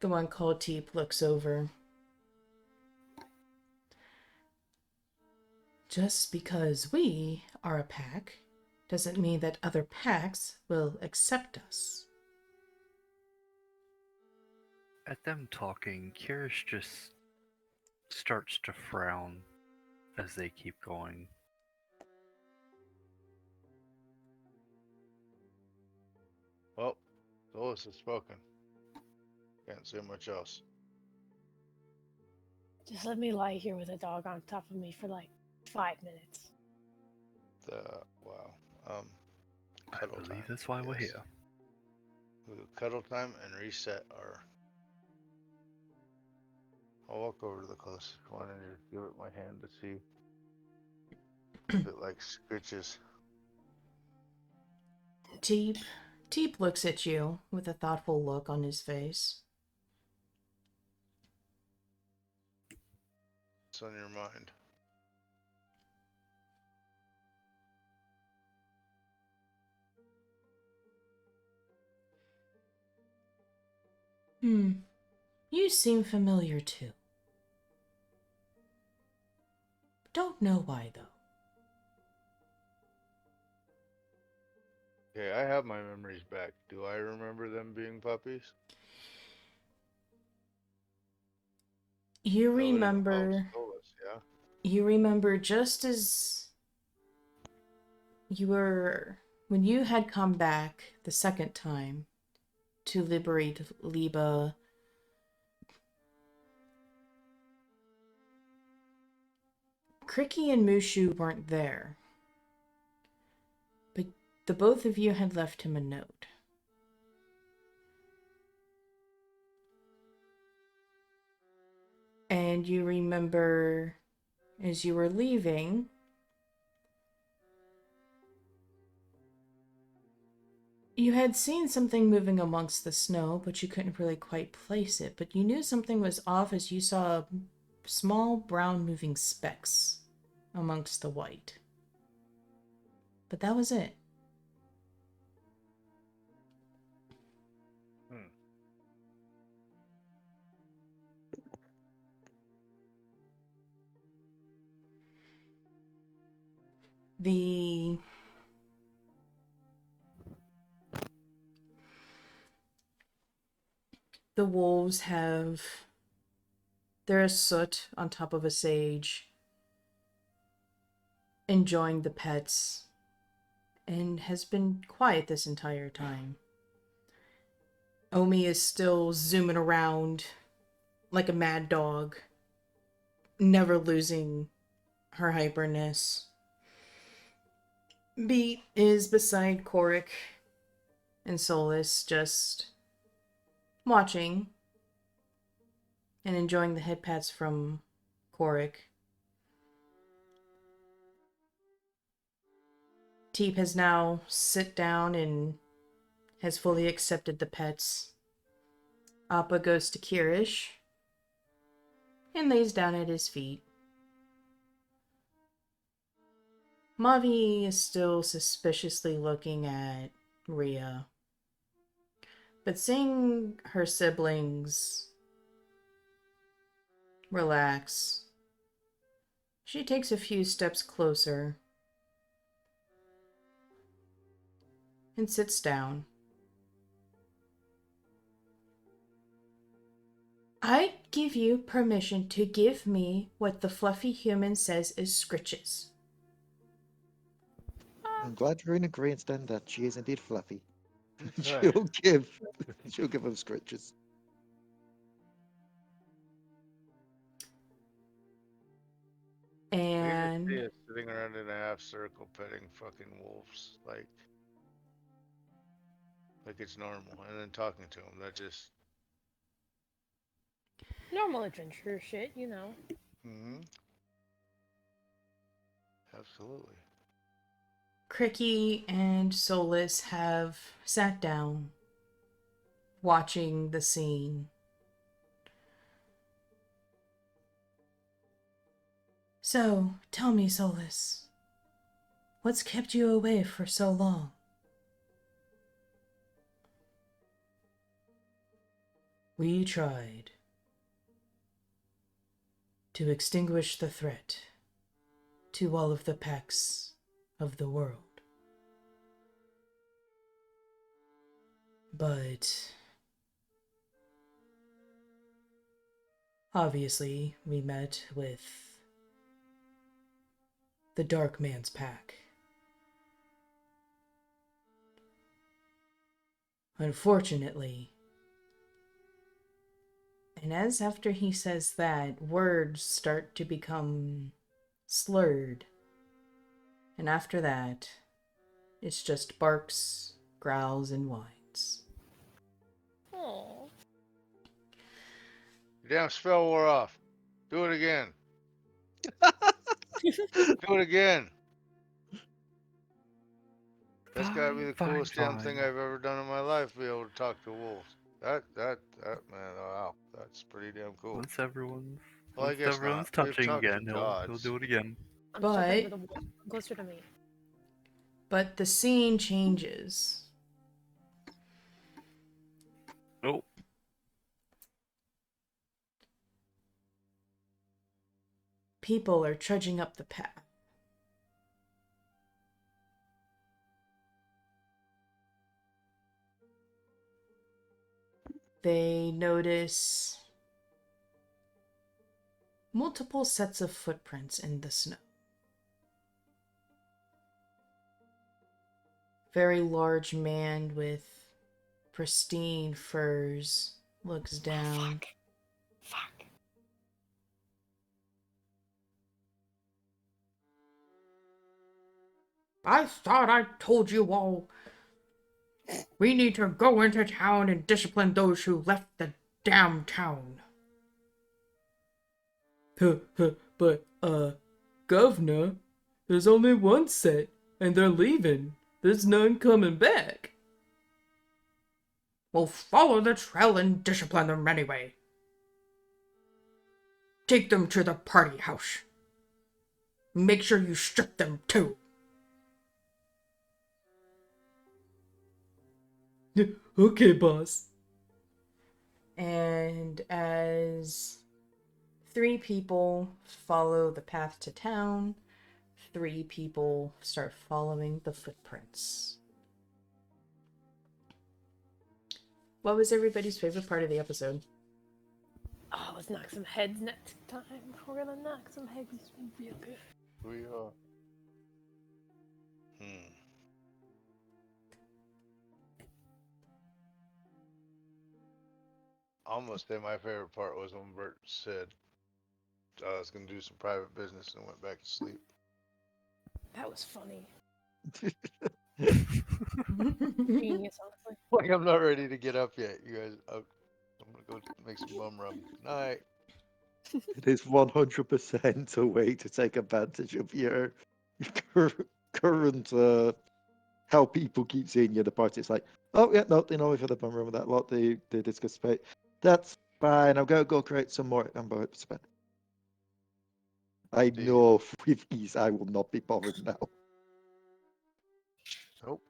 A: The one called Teep looks over. Just because we are a pack doesn't mean that other packs will accept us.
C: At them talking, Kyrish just starts to frown as they keep going.
F: Well, Solas has spoken. Can't say much else.
B: Just let me lie here with a dog on top of me for like 5 minutes.
F: Wow.
C: I
F: Cuddle
C: believe
F: time.
C: that's why we're
F: Yes.
C: here.
F: We'll do cuddle time and reset our. I'll walk over to the closest one and just give it my hand to see if it like scritches.
A: Teep looks at you with a thoughtful look on his face.
F: What's on your mind?
A: You seem familiar too. Don't know why though.
F: Okay, I have my memories back. Do I remember them being puppies?
A: You
F: That would involve
A: remember
F: Solas, yeah?
A: you remember just as you were when you had come back the second time to liberate Liba. Crihky and Mushu weren't there, but the both of you had left him a note. And you remember as you were leaving, you had seen something moving amongst the snow, but you couldn't really quite place it. But you knew something was off as you saw small brown moving specks amongst the white. But that was it. The wolves have There is soot on top of a sage, enjoying the pets, and has been quiet this entire time. Omi is still zooming around like a mad dog, never losing her hyperness. Beat is beside Korric and Solas, just watching and enjoying the head pats from Korric. Teep has now sit down and has fully accepted the pets. Appa goes to Kyrish and lays down at his feet. Mavi is still suspiciously looking at Rhea, but seeing her siblings relax, she takes a few steps closer and sits down. I give you permission to give me what the fluffy human says is scritches.
E: I'm glad we're in agreement then that she is indeed fluffy.
F: Right.
E: She'll give him scratches.
A: And
F: Yeah, sitting around in a half circle petting fucking wolves like it's normal, and then talking to them. That just
B: Normal adventure shit, you know.
F: Absolutely.
A: Crihky and Solas have sat down, watching the scene. So, tell me, Solas, what's kept you away for so long? We tried to extinguish the threat to all of the packs of the world. But obviously, we met with the Dark Man's pack. Unfortunately, and as after he says that, words start to become slurred. And after that, it's just barks, growls, and whines.
B: Oh.
F: Your damn spell wore off. Do it again. Do it again. That's gotta be the coolest damn thing I've ever done in my life, to be able to talk to wolves. That man, wow, that's pretty damn cool.
C: Once everyone's
F: Well, I
C: once
F: guess
C: everyone's
F: not. We've
C: touching
F: talked to
C: again, he'll
F: gods.
C: do it again.
B: I'm
A: But-
B: talking to the wolf. Closer to me.
A: But the scene changes.
C: Oh,
A: People are trudging up the path. They notice multiple sets of footprints in the snow. Very large man with pristine furs looks down.
B: Fuck.
A: I thought I told you all. We need to go into town and discipline those who left the damn town. But, Governor, there's only one set, and they're leaving. There's none coming back. Well, follow the trail and discipline them anyway. Take them to the party house. Make sure you strip them too. Okay, boss. And as 3 people follow the path to town, 3 people start following the footprints. What was everybody's favorite part of the episode?
B: Oh, let's knock some heads next time. We're gonna knock some heads real good.
F: We are. I almost say my favorite part was when Bert said I was gonna do some private business and went back to sleep.
B: That was funny.
A: Mm-hmm.
B: Genius, honestly.
F: Like I'm not ready to get up yet, you guys. I'm gonna go make some bum rum. Night.
E: It is 100% a way to take advantage of your current how people keep seeing you at the party. It's like, oh yeah, no, they know me for the bum room with that lot. They discuss fate. That's fine. I'm gonna go create some more. I
F: Do you?
E: know with ease I will not be bothered now.
F: Nope.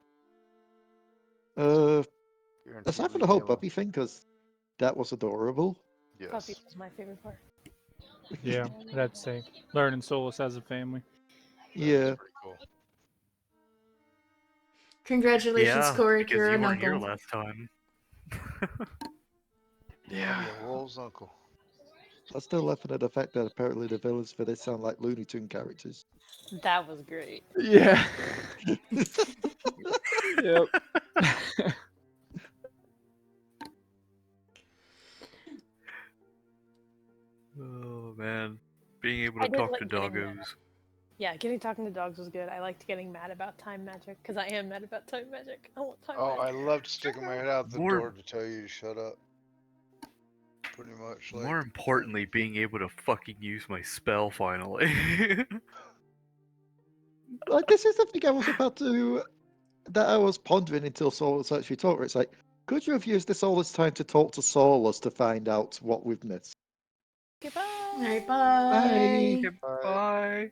F: Guaranteed
E: Aside from
F: leave
E: the
F: me
E: whole
F: alone.
E: puppy thing, because that was adorable.
F: Yes.
B: Puppy was my favorite part.
D: Yeah, I'd say learning Solas as a family.
F: That
E: Yeah.
F: was pretty cool.
A: Congratulations,
C: Yeah,
A: Korric,
C: because
A: you're
C: you
A: an
C: weren't here
A: uncle.
C: last time.
F: Yeah. Be a wolf's uncle.
E: I'm still laughing at the fact that apparently the villains for this sound like Looney Tune characters.
B: That was great.
D: Yeah. Yep.
C: Oh man, being able
B: I
C: to
B: did
C: talk
B: like
C: to
B: getting mad.
C: doggos.
B: Yeah, talking to dogs was good. I liked getting mad about time magic because I am mad about time magic. I want time
F: Oh, I
B: magic.
F: loved sticking my head out the
C: More-
F: door to tell you to shut up. Pretty much. Like.
C: More importantly, being able to fucking use my spell finally.
E: This is the thing I was about to. That I was pondering until Solus actually talked. It's like, could you have used this all this time to talk to Solus to find out what we've missed?
B: Goodbye.
A: All right,
E: Bye.
A: bye.
C: Goodbye.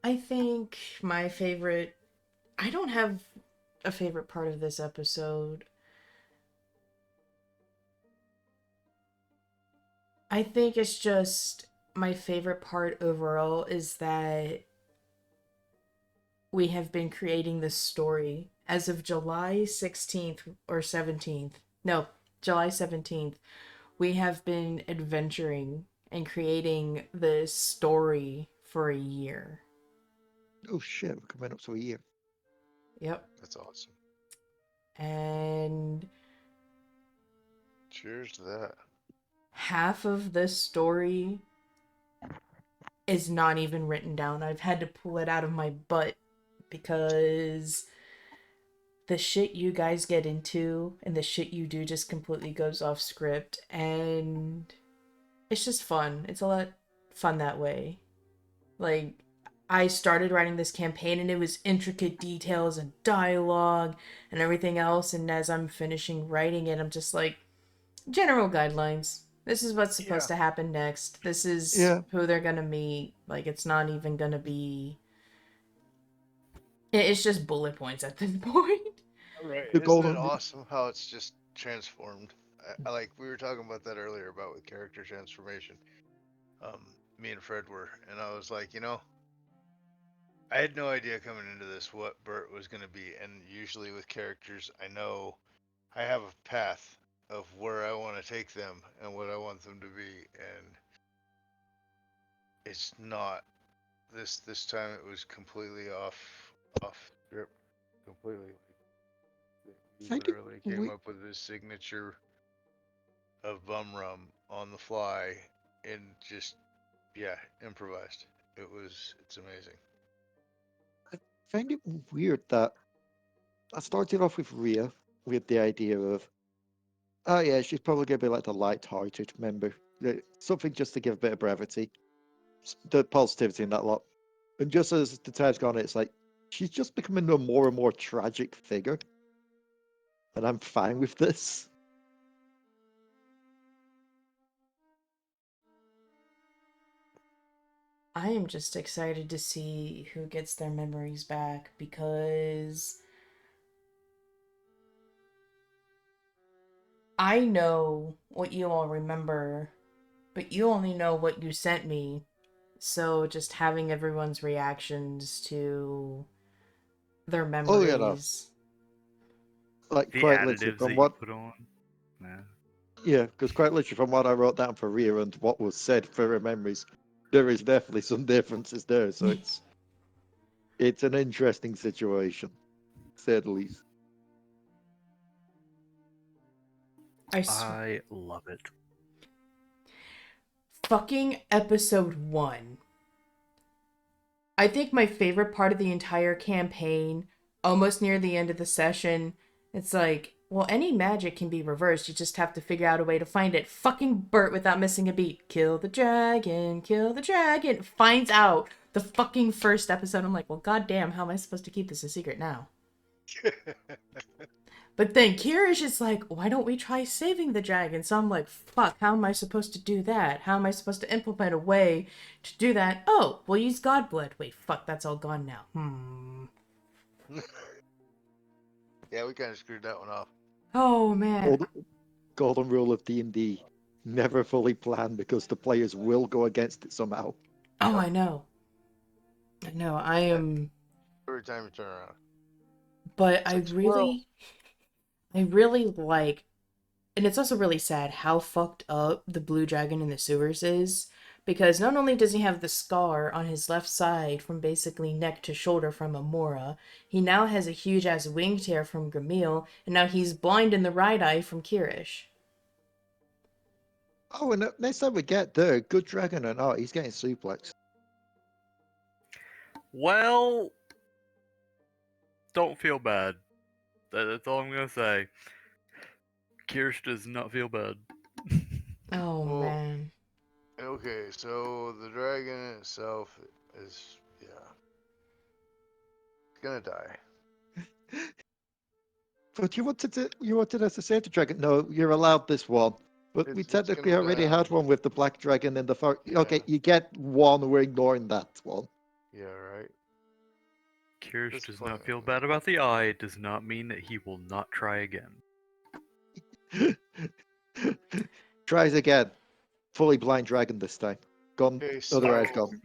A: I think my favorite. I don't have a favorite part of this episode. I think it's just my favorite part overall is that we have been creating this story as of July 16th or 17th. No, July 17th. We have been adventuring and creating this story for a year.
E: Oh shit, we're coming up to a year.
A: Yep.
F: That's awesome.
A: And
F: Cheers to that.
A: half of this story is not even written down. I've had to pull it out of my butt because the shit you guys get into and the shit you do just completely goes off script, and it's just fun. It's a lot fun that way. Like, I started writing this campaign and it was intricate details and dialogue and everything else, and as I'm finishing writing it, I'm just like, general guidelines. This is what's supposed to happen next. This is
E: Yeah.
A: who they're gonna meet. Like, it's not even gonna be. It's just bullet points at this point.
F: Right.
E: The
F: Isn't
E: golden-
F: it awesome how it's just transformed? I like we were talking about that earlier about with character transformation. Me and Fred were, and I was like, I had no idea coming into this what Bert was going to be, and usually with characters, I know I have a path of where I want to take them and what I want them to be, and it's not this time. It was completely off script, completely. He
E: Thank you.
F: literally came up with his signature of bum rum on the fly and just improvised. It's amazing.
E: I find it weird that I started off with Rhea with the idea of, oh yeah, she's probably gonna be like the light-hearted member, something just to give a bit of brevity, the positivity in that lot. And just as the time's gone, it's like she's just becoming a more and more tragic figure, and I'm fine with this.
A: I am just excited to see who gets their memories back because I know what you all remember, but you only know what you sent me. So just having everyone's reactions to their
E: Oh yeah, no.
A: memories.
E: Like
C: The
E: quite literally
C: additives
E: from
C: that you
E: what
C: put on. Yeah.
E: Yeah, because quite literally from what I wrote down for Rhea and what was said for her memories, there is definitely some differences there. So it's an interesting situation, to say the least.
C: I love it.
A: Fucking episode 1. I think my favorite part of the entire campaign, almost near the end of the session, it's like, well, any magic can be reversed. You just have to figure out a way to find it. Fucking Bert, without missing a beat. Kill the dragon, kill the dragon. Finds out the fucking first episode. I'm like, well, goddamn, how am I supposed to keep this a secret now? But then Kyrish is like, why don't we try saving the dragon? So I'm like, fuck, how am I supposed to do that? How am I supposed to implement a way to do that? Oh, we'll use Godblood. Wait, fuck, that's all gone now.
F: Yeah, we kind of screwed that one off.
A: Oh, man.
E: Golden rule of D&D: never fully plan because the players will go against it somehow.
A: Oh, I know. I know, I am...
F: Every time you turn around.
A: But
F: It's
A: I
F: like, squirrel.
A: really like... And it's also really sad how fucked up the blue dragon in the sewers is. Because not only does he have the scar on his left side from basically neck to shoulder from Amora, he now has a huge ass wing tear from Gamil, and now he's blind in the right eye from Kyrish.
E: Oh, and next time we get there, good dragon or not, he's getting suplexed.
C: Well, don't feel bad. That's all I'm gonna say. Kyrish does not feel bad.
A: Oh,
F: Well,
A: man.
F: Okay, so the dragon itself is, yeah, it's gonna die.
E: But you wanted us to save the dragon. No, you're allowed this one. But we
F: It's
E: technically
F: gonna
E: already
F: die
E: had
F: on-
E: one with the black dragon in the far.
F: Yeah.
E: Okay, you get one. We're ignoring that one.
F: Yeah, right.
C: Kyrish
F: This
C: does
F: point-
C: not feel bad about the eye. It does not mean that he will not try again.
E: Tries again. Fully blind dragon this time. Gone.
F: Okay,
E: Other eyes
F: so-
E: gone.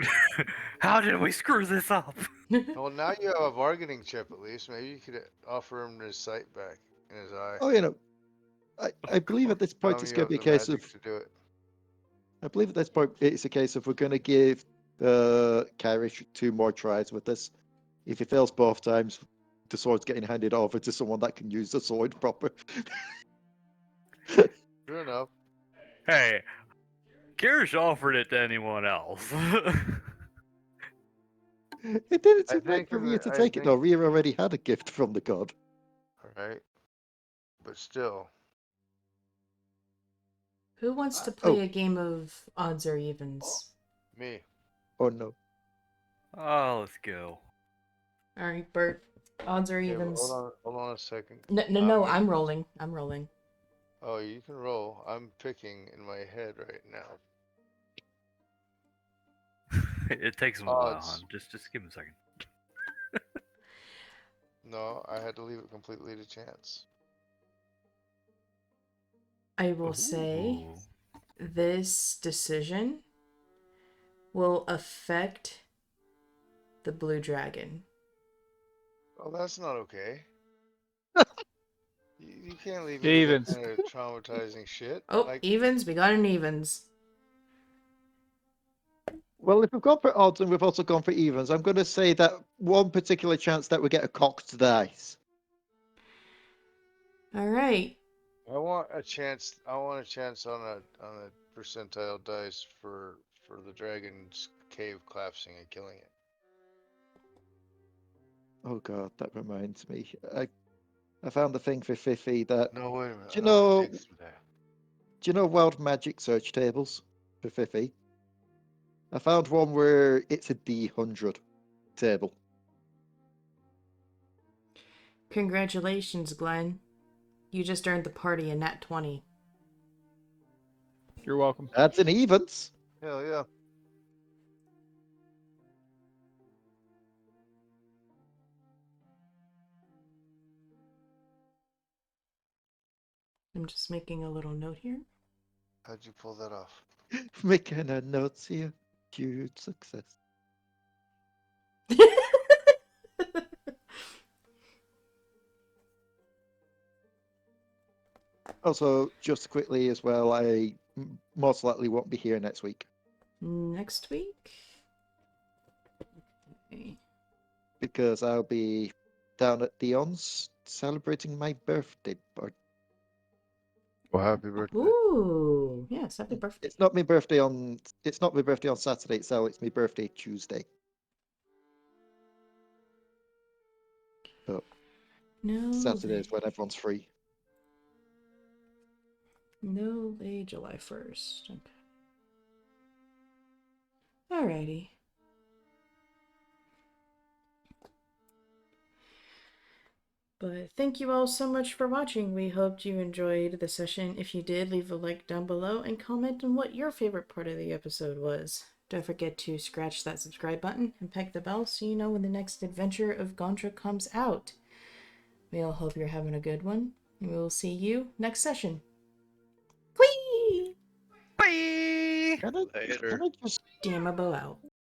C: How did we screw this up?
F: Well, now you have a bargaining chip at least. Maybe you could offer him his sight back in his eye.
E: Oh, you know, I believe at this
F: Tell
E: point
F: him
E: it's
F: you
E: going to
F: have
E: be a
F: the
E: case
F: magic
E: of.
F: to do it.
E: I believe at this point it's a case of we're going to give Kyrish 2 more tries with this. If he fails both times, the sword's getting handed over to someone that can use the sword proper.
F: True enough.
C: Hey, Kyrish offered it to anyone else.
E: It didn't
F: I
E: seem right
F: think
E: for
F: in
E: Rhea
F: the-
E: to
F: I
E: take it
F: think-
E: though. Rhea already had a gift from the god.
F: Alright. But still.
A: Who wants to
E: Oh.
A: play a game of odds or evens?
F: Me.
E: Oh no.
C: Oh, let's go.
A: Alright, Bert. Odds or
F: Okay, but
A: evens?
F: hold on a second.
A: No,
F: gonna-
A: I'm rolling. I'm rolling.
F: Oh, you can roll. I'm picking in my head right now.
C: It takes him a while,
F: Odds.
C: hon. Just give him a second.
F: No, I had to leave it completely to chance.
A: I will say
C: Ooh.
A: this decision will affect the blue dragon.
F: Oh, that's not okay. You can't leave me with
D: Evens.
F: that kind of traumatizing shit.
A: Oh,
F: Like,
A: evens. We got an evens.
E: Well, if we've gone for odds and we've also gone for evens, I'm going to say that one particular chance that we get a cocked dice.
A: Alright.
F: I want a chance. I want a chance on a percentile dice for the dragon's cave collapsing and killing it.
E: Oh god, that reminds me. I found the thing for Fifi that.
F: No, wait a minute.
E: Do you
F: I don't wanna
E: know-
F: take some of that.
E: Do you know Wild Magic search tables for Fifi? I found one where it's a D100 table.
A: Congratulations, Glen. You just earned the party a nat 20.
D: You're welcome.
E: That's an evens.
F: Hell yeah.
A: I'm just making a little note here.
F: How'd you pull that off?
E: Making a notes here. Huge success. Also, just quickly as well, I most likely won't be here next week
A: Next week? Okay.
E: because I'll be down at Dion's celebrating my birthday. Or
G: Well, happy birthday.
A: Ooh, yes, happy birthday.
E: it's not my birthday on. It's not my birthday on Saturday, so it's my birthday Tuesday. But Saturday is when everyone's free.
A: No, Leigh, July 1st. Okay. Alrighty. But thank you all so much for watching. We hoped you enjoyed the session. If you did, leave a like down below and comment on what your favorite part of the episode was. Don't forget to scratch that subscribe button and peck the bell so you know when the next adventure of Gondra comes out. We all hope you're having a good one, and we will see you next session. Whee!
C: Bye.
E: Can I just
C: Later.
A: DMobo out.